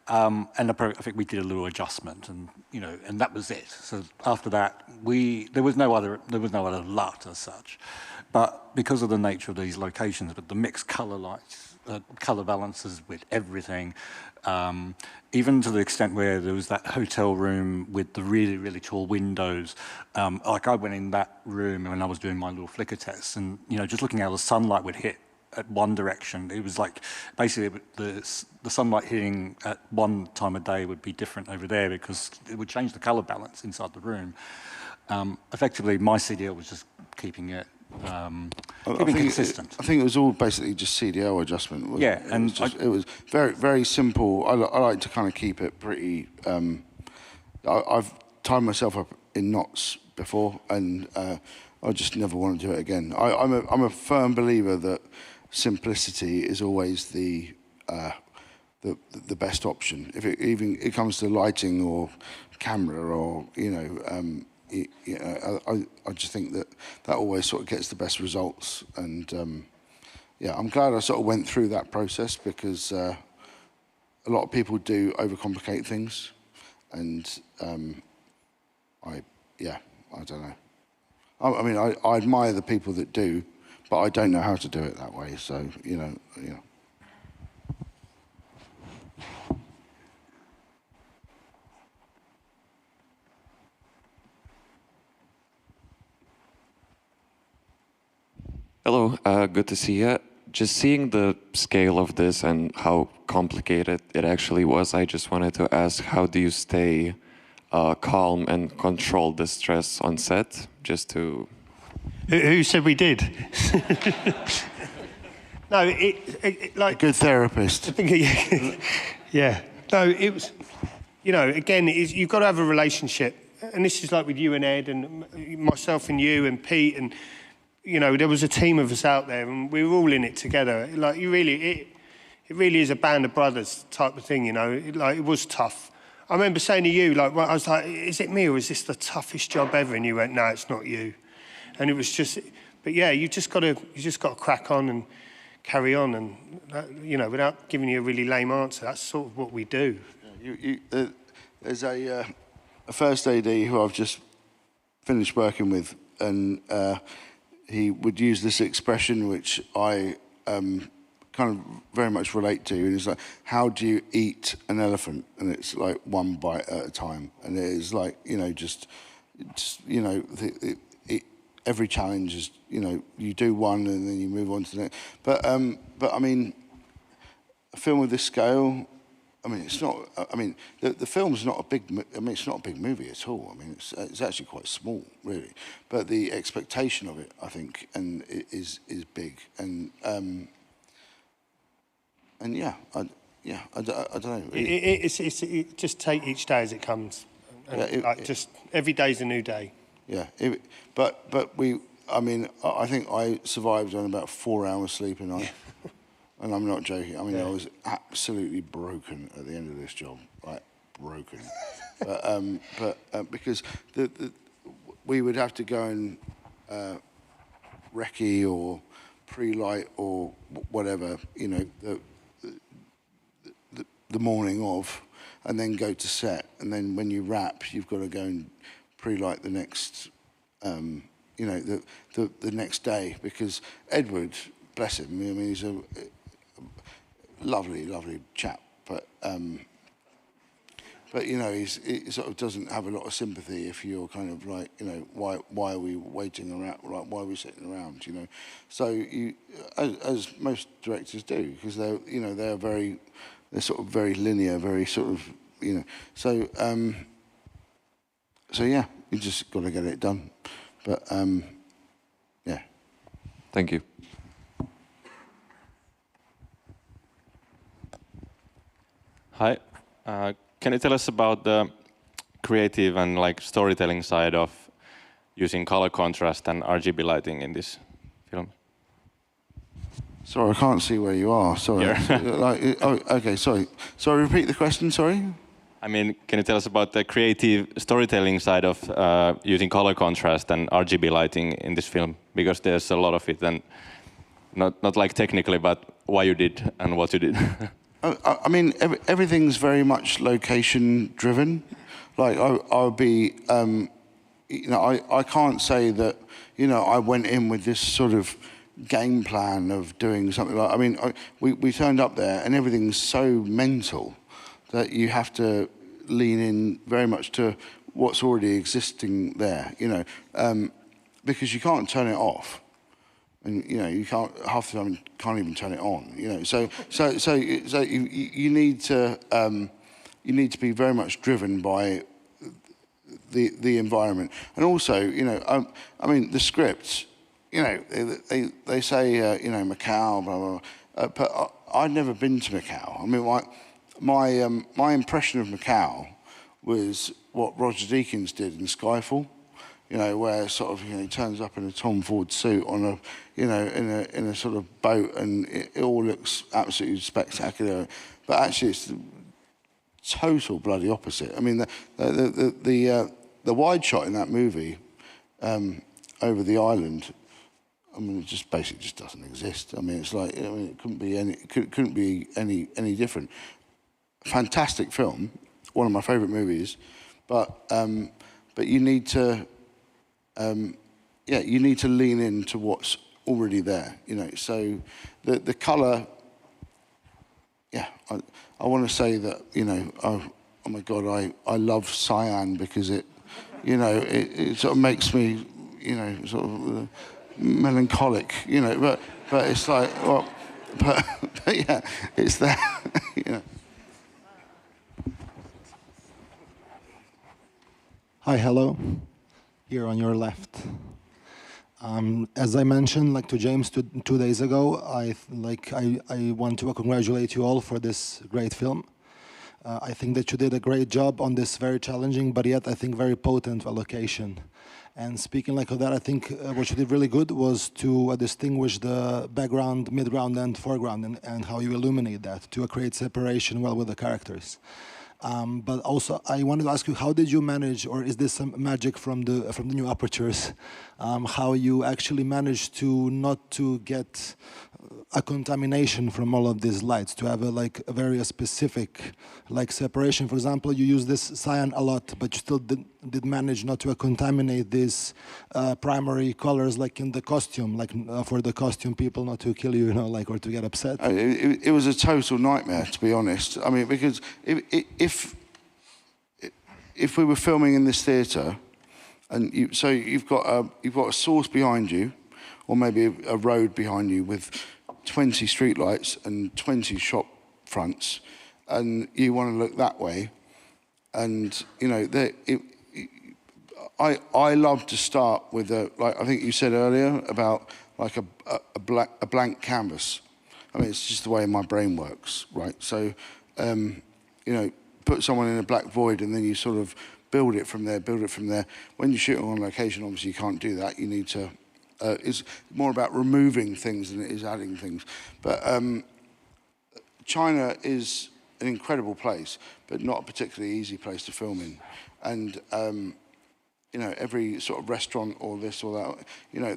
and I think we did a little adjustment, and you know, and that was it. So after that, there was no other LUT as such, but because of the nature of these locations, but the mixed color lights, color balances with everything. Even to the extent where there was that hotel room with the really, really tall windows. Like I went in that room when I was doing my little flicker tests, and you know, just looking how the sunlight would hit at one direction, it was like basically the sunlight hitting at one time of day would be different over there because it would change the color balance inside the room. Effectively, my CDL was just keeping it consistent. I think it was all basically just CDL adjustment. Yeah, and it was very, very simple. I like to kind of keep it pretty. I've tied myself up in knots before, and I just never want to do it again. I'm a firm believer that simplicity is always the best option. If it comes to lighting or camera or you know. I just think that always sort of gets the best results, and yeah, I'm glad I sort of went through that process because a lot of people do overcomplicate things, and I don't know. I mean, I admire the people that do, but I don't know how to do it that way. So you know. Good to see you. Just seeing the scale of this and how complicated it actually was, I just wanted to ask, how do you stay calm and control the stress on set? Just to... Who said we did? No, like... A good therapist. I think yeah. No, it was... You know, again, you've got to have a relationship. And this is like with you and Ed and myself and you and Pete and... You know, there was a team of us out there, and we were all in it together. Like, it really is a band of brothers type of thing. You know, it was tough. I remember saying to you, like, well, I was like, "Is it me, or is this the toughest job ever?" And you went, "No, it's not you." And it was just, but yeah, you just got to crack on and carry on, and you know, without giving you a really lame answer, that's sort of what we do. Yeah, there's a first AD who I've just finished working with, and. He would use this expression, which I kind of very much relate to, and it's like, how do you eat an elephant? And it's like one bite at a time, and it is like, you know, just you know, every challenge is, you know, you do one and then you move on to the next. But I mean, a film of this scale, I mean, it's not. I mean, the film's not a big. I mean, it's not a big movie at all. I mean, it's actually quite small, really. But the expectation of it, I think, and is big. And yeah, I don't know. It's just take each day as it comes. And like just every day's a new day. Yeah, but we. I mean, I think I survived on about 4 hours sleep a night. Yeah. And I'm not joking. I mean, I was absolutely broken at the end of this job, like broken. but because we would have to go and recce or pre-light or whatever, you know, the morning of, and then go to set. And then when you wrap, you've got to go and pre-light the next, you know, the next day. Because Edward, bless him, I mean, he's a lovely chap, but you know, he sort of doesn't have a lot of sympathy if you're kind of like, you know, why are we waiting around, like, why are we sitting around, you know? So you, as most directors do, because they're, you know, they're sort of very linear, very sort of, you know, so yeah, you just got to get it done, but yeah. Thank you. Hi. Can you tell us about the creative and like storytelling side of using color contrast and RGB lighting in this film? Sorry, I can't see where you are. Sorry. Okay. Sorry. Sorry. Repeat the question. Sorry. I mean, can you tell us about the creative storytelling side of using color contrast and RGB lighting in this film? Because there's a lot of it, and not like technically, but why you did and what you did. I mean, everything's very much location driven. Like I'll be, you know, I can't say that, you know, I went in with this sort of game plan of doing something like. I mean, we turned up there and everything's so mental that you have to lean in very much to what's already existing there. You know, because you can't turn it off. And you know, you can't half the time can't even turn it on. You know, so you need to be very much driven by the environment, and also, you know, I mean, the scripts. You know, they say you know, Macau, blah blah, blah, but I'd never been to Macau. I mean, my impression of Macau was what Roger Deakins did in Skyfall. You know, where sort of, you know, he turns up in a Tom Ford suit on a, you know, in a sort of boat, and it all looks absolutely spectacular. But actually, it's the total bloody opposite. I mean, the wide shot in that movie over the island, I mean, it just basically just doesn't exist. I mean, it's like, I mean, it couldn't be any different. Fantastic film, one of my favourite movies, but you need to. Yeah, you need to lean into what's already there, you know. So the colour, yeah, I want to say that, you know, oh my God, I love cyan because it, you know, it sort of makes me, you know, sort of melancholic, you know. But it's like, well, but yeah, it's that, you know. Hi, hello. Here on your left. As I mentioned, like to James 2 days ago, I want to congratulate you all for this great film. I think that you did a great job on this very challenging, but yet I think very potent location. And speaking like of that, I think what you did really good was to distinguish the background, midground, and foreground, and how you illuminate that to create separation well with the characters. But also, I wanted to ask you, how did you manage, or is this some magic from the new Aputures, how you actually managed to not to get a contamination from all of these lights, to have a very specific separation? For example, you use this cyan a lot, but you still did manage not to contaminate these primary colors, like in the costume, for the costume people not to kill you, you know, or to get upset. It was a total nightmare, to be honest. I mean, because if we were filming in this theatre, and you've got a source behind you, or maybe a road behind you with 20 streetlights and 20 shop fronts, and you want to look that way, and you know, I love to start with like I think you said earlier about like a blank canvas. I mean, it's just the way my brain works, right? So, you know, put someone in a black void, and then you sort of build it from there. When you're shooting on location, obviously you can't do that. You need to. It's more about removing things than it is adding things. But China is an incredible place, but not a particularly easy place to film in. And you know, every sort of restaurant or this or that, you know,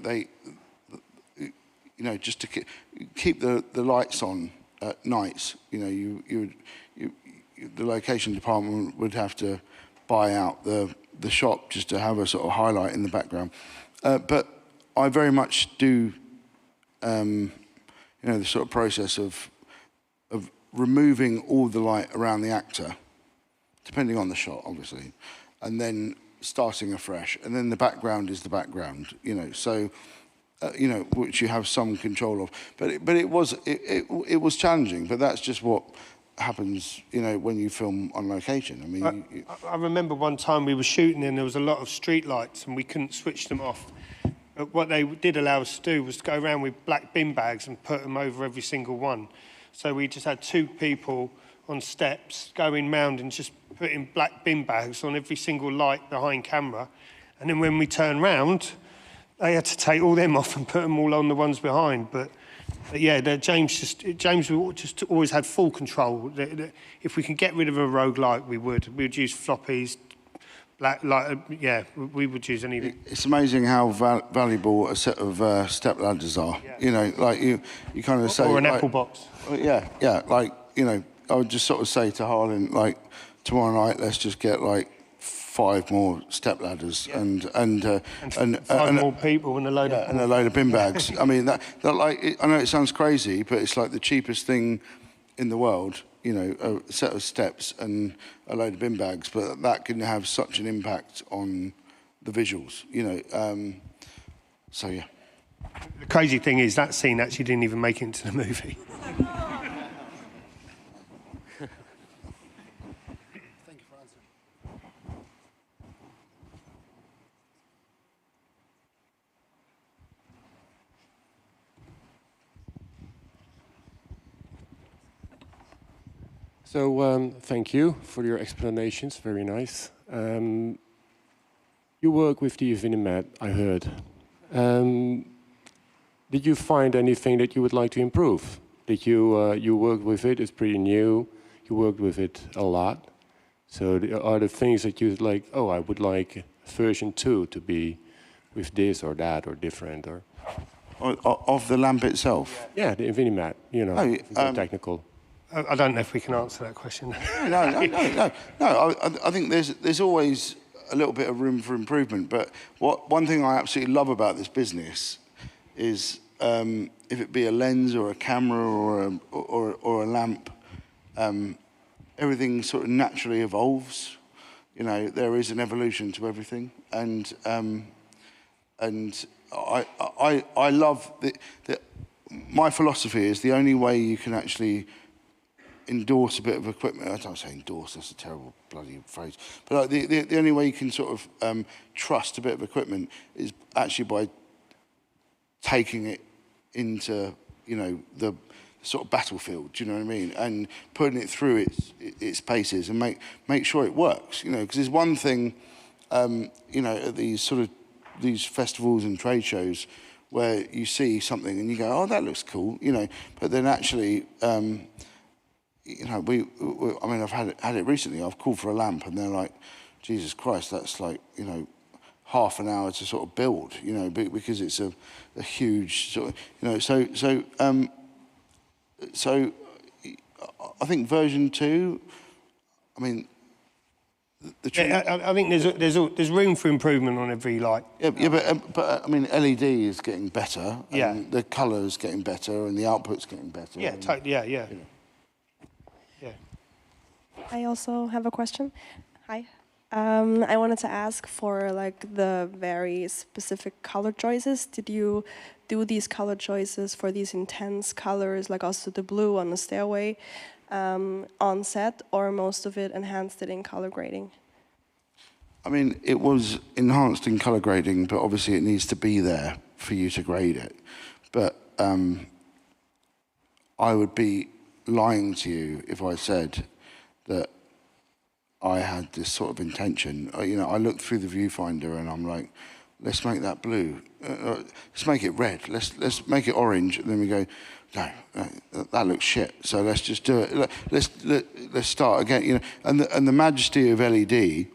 you know, just to keep the lights on at nights, you know, the location department would have to buy out the shop just to have a sort of highlight in the background. But I very much do, you know, the sort of process of removing all the light around the actor, depending on the shot, obviously, and then starting afresh. And then the background is the background, you know. So, you know, which you have some control of. But it was challenging. But that's just what happens, you know, when you film on location. I mean, I remember one time we were shooting and there was a lot of street lights and we couldn't switch them off. But what they did allow us to do was to go around with black bin bags and put them over every single one. So we just had 2 people on steps going round and just putting black bin bags on every single light behind camera. And then when we turned round, they had to take all them off and put them all on the ones behind. But yeah, James just always had full control. If we could get rid of a rogue light, we would. We would use floppies. Yeah, we would use anything. It's amazing how valuable a set of step ladders are. Yeah. You know, like you kind of say, or an apple box. Yeah. Like, you know, I would just sort of say to Harlon, like, tomorrow night, let's just get like 5 more step ladders, yeah. and 5 more people and a load of bin bags. I mean, that like, I know it sounds crazy, but it's like the cheapest thing in the world. You know, a set of steps and a load of bin bags, but that can have such an impact on the visuals, you know. So, yeah. The crazy thing is that scene actually didn't even make it into the movie. Thank you for answering. So thank you for your explanations, very nice. You work with the Evinimat, I heard. Did you find anything that you would like to improve? Did you worked with it, it's pretty new, you worked with it a lot. So are there things that you'd like, oh, I would like version 2 to be with this or that or different? Or of the lamp itself? Yeah, the Evinimat, you know, technical. I don't know if we can answer that question. No. I think there's always a little bit of room for improvement. But one thing I absolutely love about this business is if it be a lens or a camera or a lamp, everything sort of naturally evolves. You know, there is an evolution to everything, and and I love my philosophy is the only way you can actually endorse a bit of equipment. I don't say endorse, that's a terrible bloody phrase. But like the only way you can sort of trust a bit of equipment is actually by taking it into, you know, the sort of battlefield, do you know what I mean? And putting it through its paces and make sure it works, you know, because there's one thing, you know, at these festivals and trade shows where you see something and you go, oh, that looks cool, you know, but then actually, you know, I mean, I've had it recently. I've called for a lamp, and they're like, Jesus Christ, that's like, you know, half an hour to sort of build, you know, because it's a huge sort of, you know, so I think version 2. I mean, I think there's room for improvement on every light. Yeah, but I mean, LED is getting better. Yeah. And the colour's getting better, and the output's getting better. Yeah, totally. Yeah. You know. Yeah. I also have a question. Hi. I wanted to ask for like the very specific color choices. Did you do these color choices for these intense colors, like also the blue on the stairway, on set, or most of it enhanced it in color grading? I mean, it was enhanced in color grading, but obviously it needs to be there for you to grade it. But I would be lying to you if I said that I had this sort of intention. You know, I looked through the viewfinder and I'm like, let's make that blue. Let's make it red. Let's make it orange. And then we go, no, that looks shit. So let's just do it. Let's start again. You know, and the majesty of LED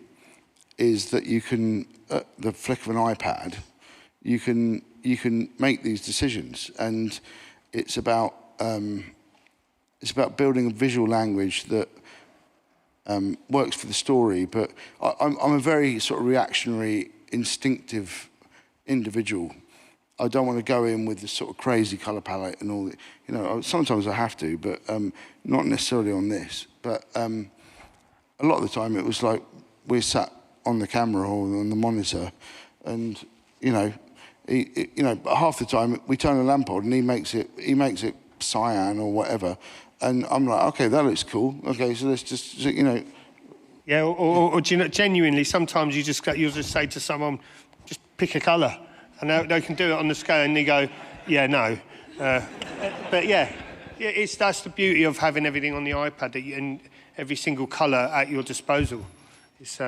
is that you can, at the flick of an iPad, you can make these decisions, and it's about building a visual language that works for the story. But I'm a very sort of reactionary, instinctive individual. I don't want to go in with this sort of crazy colour palette and all that. You know, sometimes I have to, but not necessarily on this. But a lot of the time it was like we sat on the camera or on the monitor, and you know, half the time we turn the lamp on and he makes it cyan or whatever, and I'm like, okay, that looks cool. Okay, so let's just, you know. Yeah, or do you know, genuinely, sometimes you'll just say to someone, just pick a colour, and they can do it on the scale, and they go, yeah, no. But yeah, that's the beauty of having everything on the iPad and every single colour at your disposal. It's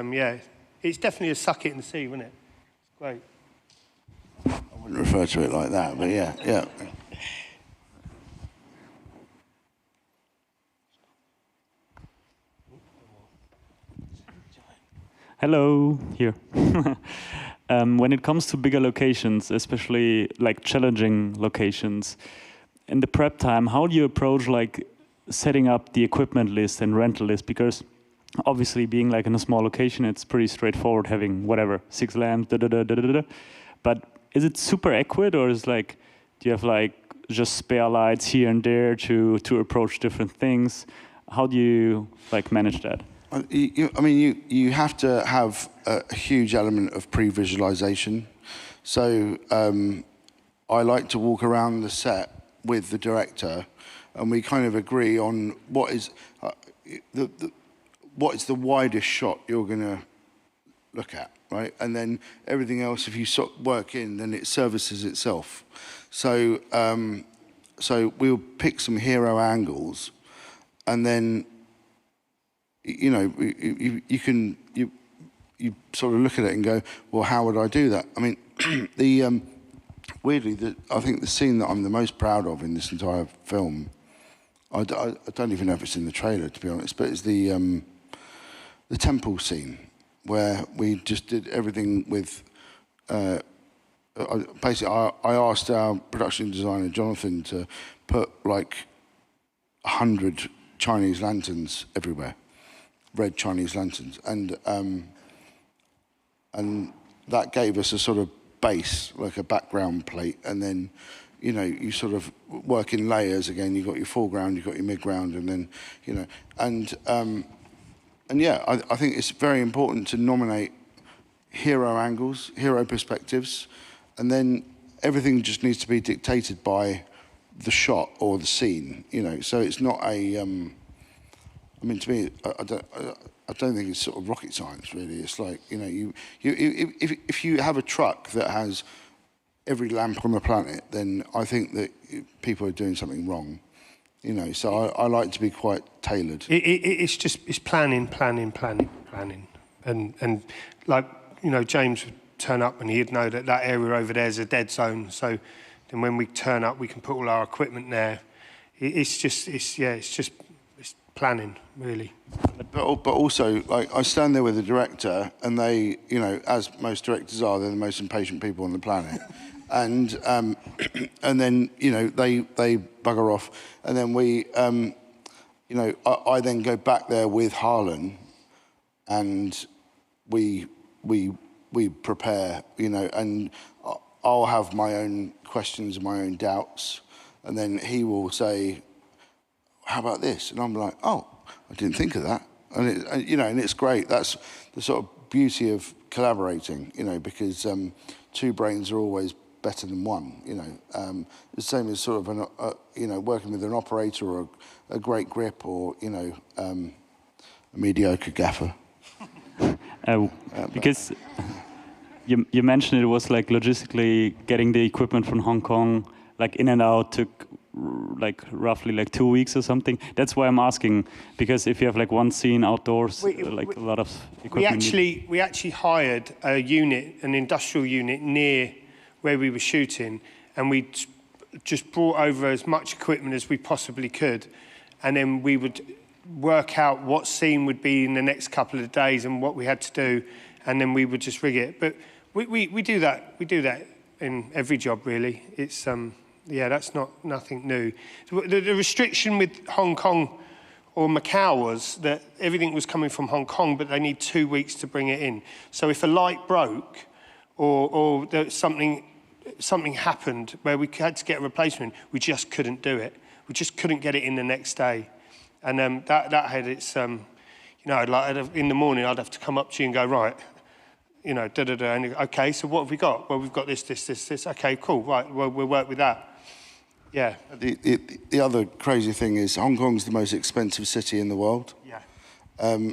it's definitely a suck it and see, isn't it? It's great. I wouldn't refer to it like that, but yeah. Hello, here. When it comes to bigger locations, especially like challenging locations, in the prep time, how do you approach like setting up the equipment list and rental list? Because obviously being like in a small location, it's pretty straightforward having whatever, 6 lamps, But is it super accurate, or is like, do you have like just spare lights here and there to approach different things? How do you like manage that? I mean, you have to have a huge element of pre-visualization. So I like to walk around the set with the director, and we kind of agree on what is the widest shot you're going to look at, right? And then everything else, if you sort of work in, then it services itself. So we'll pick some hero angles, and then, you know, you sort of look at it and go, well, how would I do that? I mean, weirdly, I think the scene that I'm the most proud of in this entire film, I don't even know if it's in the trailer, to be honest, but it's the temple scene where we just did everything with. Basically, I asked our production designer Jonathan to put like 100 Chinese lanterns everywhere. Red Chinese lanterns, and that gave us a sort of base, like a background plate, and then, you know, you sort of work in layers again. You've got your foreground, you've got your midground, and then, you know, and yeah, I think it's very important to nominate hero angles, hero perspectives, and then everything just needs to be dictated by the shot or the scene, you know. So it's not a. I mean, to me, I don't think it's sort of rocket science, really. It's like, you know, if you have a truck that has every lamp on the planet, then I think that people are doing something wrong, you know. So I like to be quite tailored. It's planning, and like, you know, James would turn up and he'd know that that area over there is a dead zone. So then when we turn up, we can put all our equipment there. It's just planning, really. But also, like, I stand there with the director, and they, you know, as most directors are, they're the most impatient people on the planet. And then, you know, they bugger off, and then we, you know, I then go back there with Harlon, and we prepare, you know, and I'll have my own questions and my own doubts, and then he will say, how about this? And I'm like, oh, I didn't think of that. And you know, and it's great. That's the sort of beauty of collaborating, you know, because two brains are always better than one, you know. The same as sort of you know, working with an operator or a great grip, or, you know, a mediocre gaffer. Because you mentioned it was like logistically getting the equipment from Hong Kong, like in and out, took like roughly like 2 weeks or something. That's why I'm asking, because if you have like one scene outdoors, like a lot of equipment. We actually hired a unit, an industrial unit near where we were shooting, and we just brought over as much equipment as we possibly could, and then we would work out what scene would be in the next couple of days and what we had to do, and then we would just rig it. But we do that. We do that in every job, really. It's yeah, that's nothing new. The restriction with Hong Kong or Macau was that everything was coming from Hong Kong, but they need 2 weeks to bring it in. So if a light broke or something happened where we had to get a replacement, we just couldn't do it. We just couldn't get it in the next day. And that had its, you know, like in the morning I'd have to come up to you and go, right, you know, and okay, so what have we got? Well, we've got this. Okay, cool, right, well, we'll work with that. Yeah. The other crazy thing is Hong Kong's the most expensive city in the world. Yeah.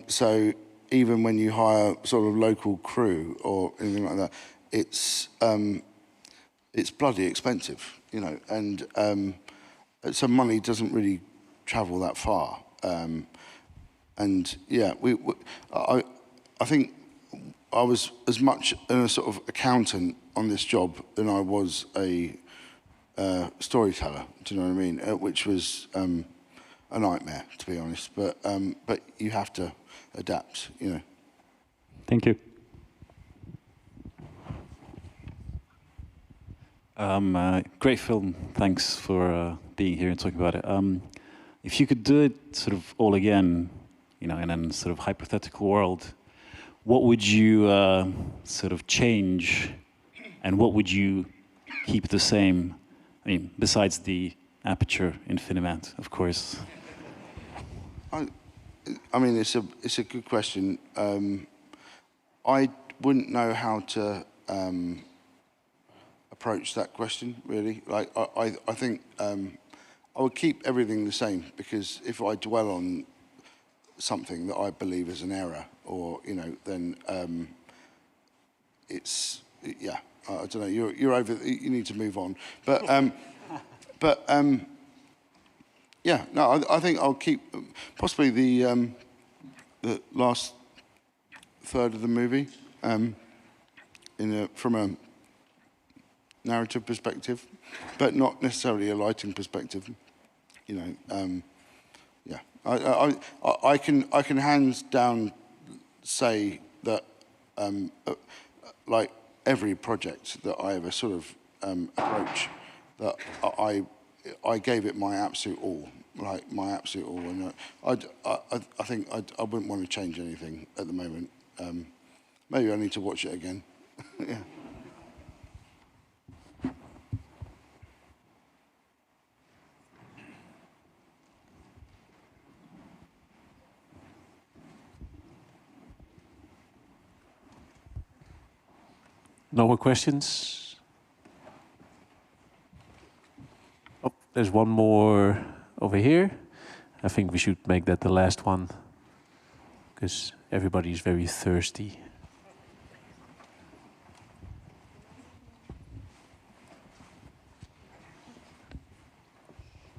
So even when you hire sort of local crew or anything like that, it's bloody expensive, you know, and so money doesn't really travel that far. And yeah, I think I was as much a sort of accountant on this job than I was a storyteller. Do you know what I mean? Which was a nightmare, to be honest. But you have to adapt, you know. Thank you. Great film. Thanks for being here and talking about it. If you could do it sort of all again, you know, in a sort of hypothetical world, what would you sort of change, and what would you keep the same? I mean, besides the aperture in Cinemat, of course. I mean, it's a good question. I wouldn't know how to approach that question, really. Like, I think I would keep everything the same, because if I dwell on something that I believe is an error, or, you know, then it's, yeah, I don't know, you're over, you need to move on. But yeah, no, I think I'll keep possibly the last third of the movie from a narrative perspective, but not necessarily a lighting perspective. You know, yeah, I can hands down say that like every project that I ever sort of approach, that I gave it my absolute all, like my absolute all, and I think I wouldn't want to change anything at the moment. Maybe I need to watch it again. Yeah. No more questions? There's one more over here. I think we should make that the last one, because everybody is very thirsty.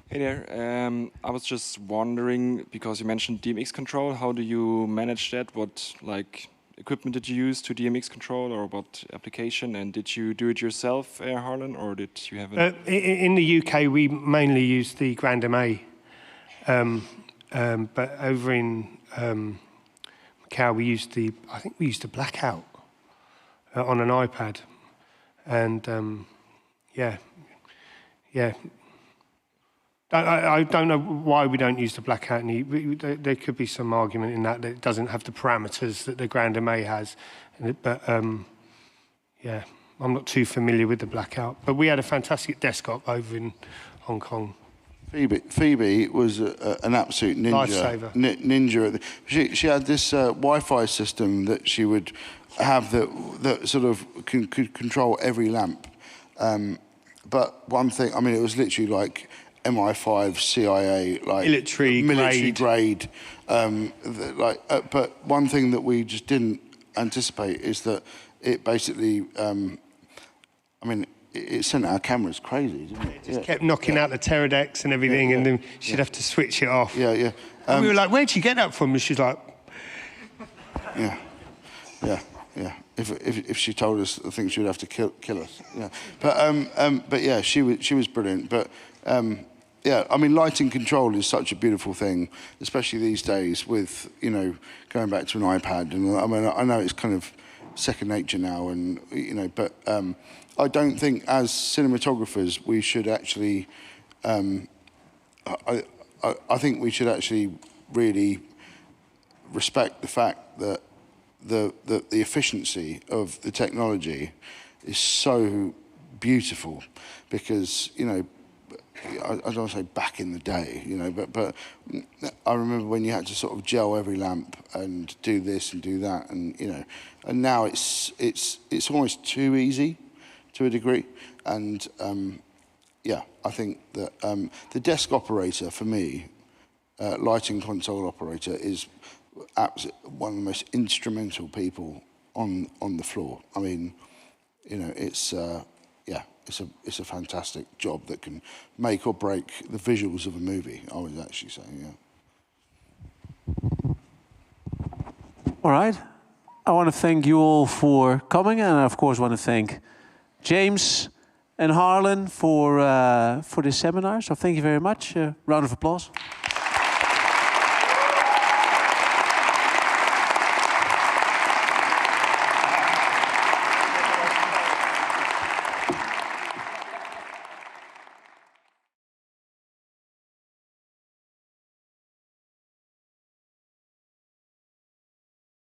Hey there. I was just wondering, because you mentioned DMX control, how do you manage that? What equipment did you use to DMX control, or what application? And did you do it yourself, Harlon, or did you have it? In the UK, we mainly use the Grand MA, but over in Macau, we used I think we used a blackout on an iPad, and yeah. I don't know why we don't use the blackout. There could be some argument in that it doesn't have the parameters that the Grand MA has. But yeah, I'm not too familiar with the blackout. But we had a fantastic desktop over in Hong Kong. Phoebe was an absolute ninja. Lifesaver. Ninja. She had this Wi-Fi system that she would have that sort of could control every lamp. But one thing, I mean, it was literally like MI5 CIA, like military grade. But one thing that we just didn't anticipate is that it basically, I mean, it sent our cameras crazy, didn't it? It just kept knocking out the pterodecks and everything, and then she'd have to switch it off. Yeah. And we were like, "Where'd you get that from?" And she's like, Yeah. If she told us, I think she would have to kill us. Yeah. But yeah, she was brilliant. But yeah, I mean, lighting control is such a beautiful thing, especially these days with, you know, going back to an iPad. And I mean, I know it's kind of second nature now, and, you know, but I don't think as cinematographers we should actually, I think we should actually really respect the fact that the efficiency of the technology is so beautiful, because, you know, I don't want to say back in the day, you know, but I remember when you had to sort of gel every lamp and do this and do that, and, you know, and now it's almost too easy to a degree. And yeah, I think that the desk operator for me, lighting console operator, is one of the most instrumental people on the floor. I mean, you know, it's yeah, it's a fantastic job that can make or break the visuals of a movie, I was actually saying, yeah. All right. I want to thank you all for coming, and I, of course, want to thank James and Harlon for this seminar. So thank you very much. Round of applause.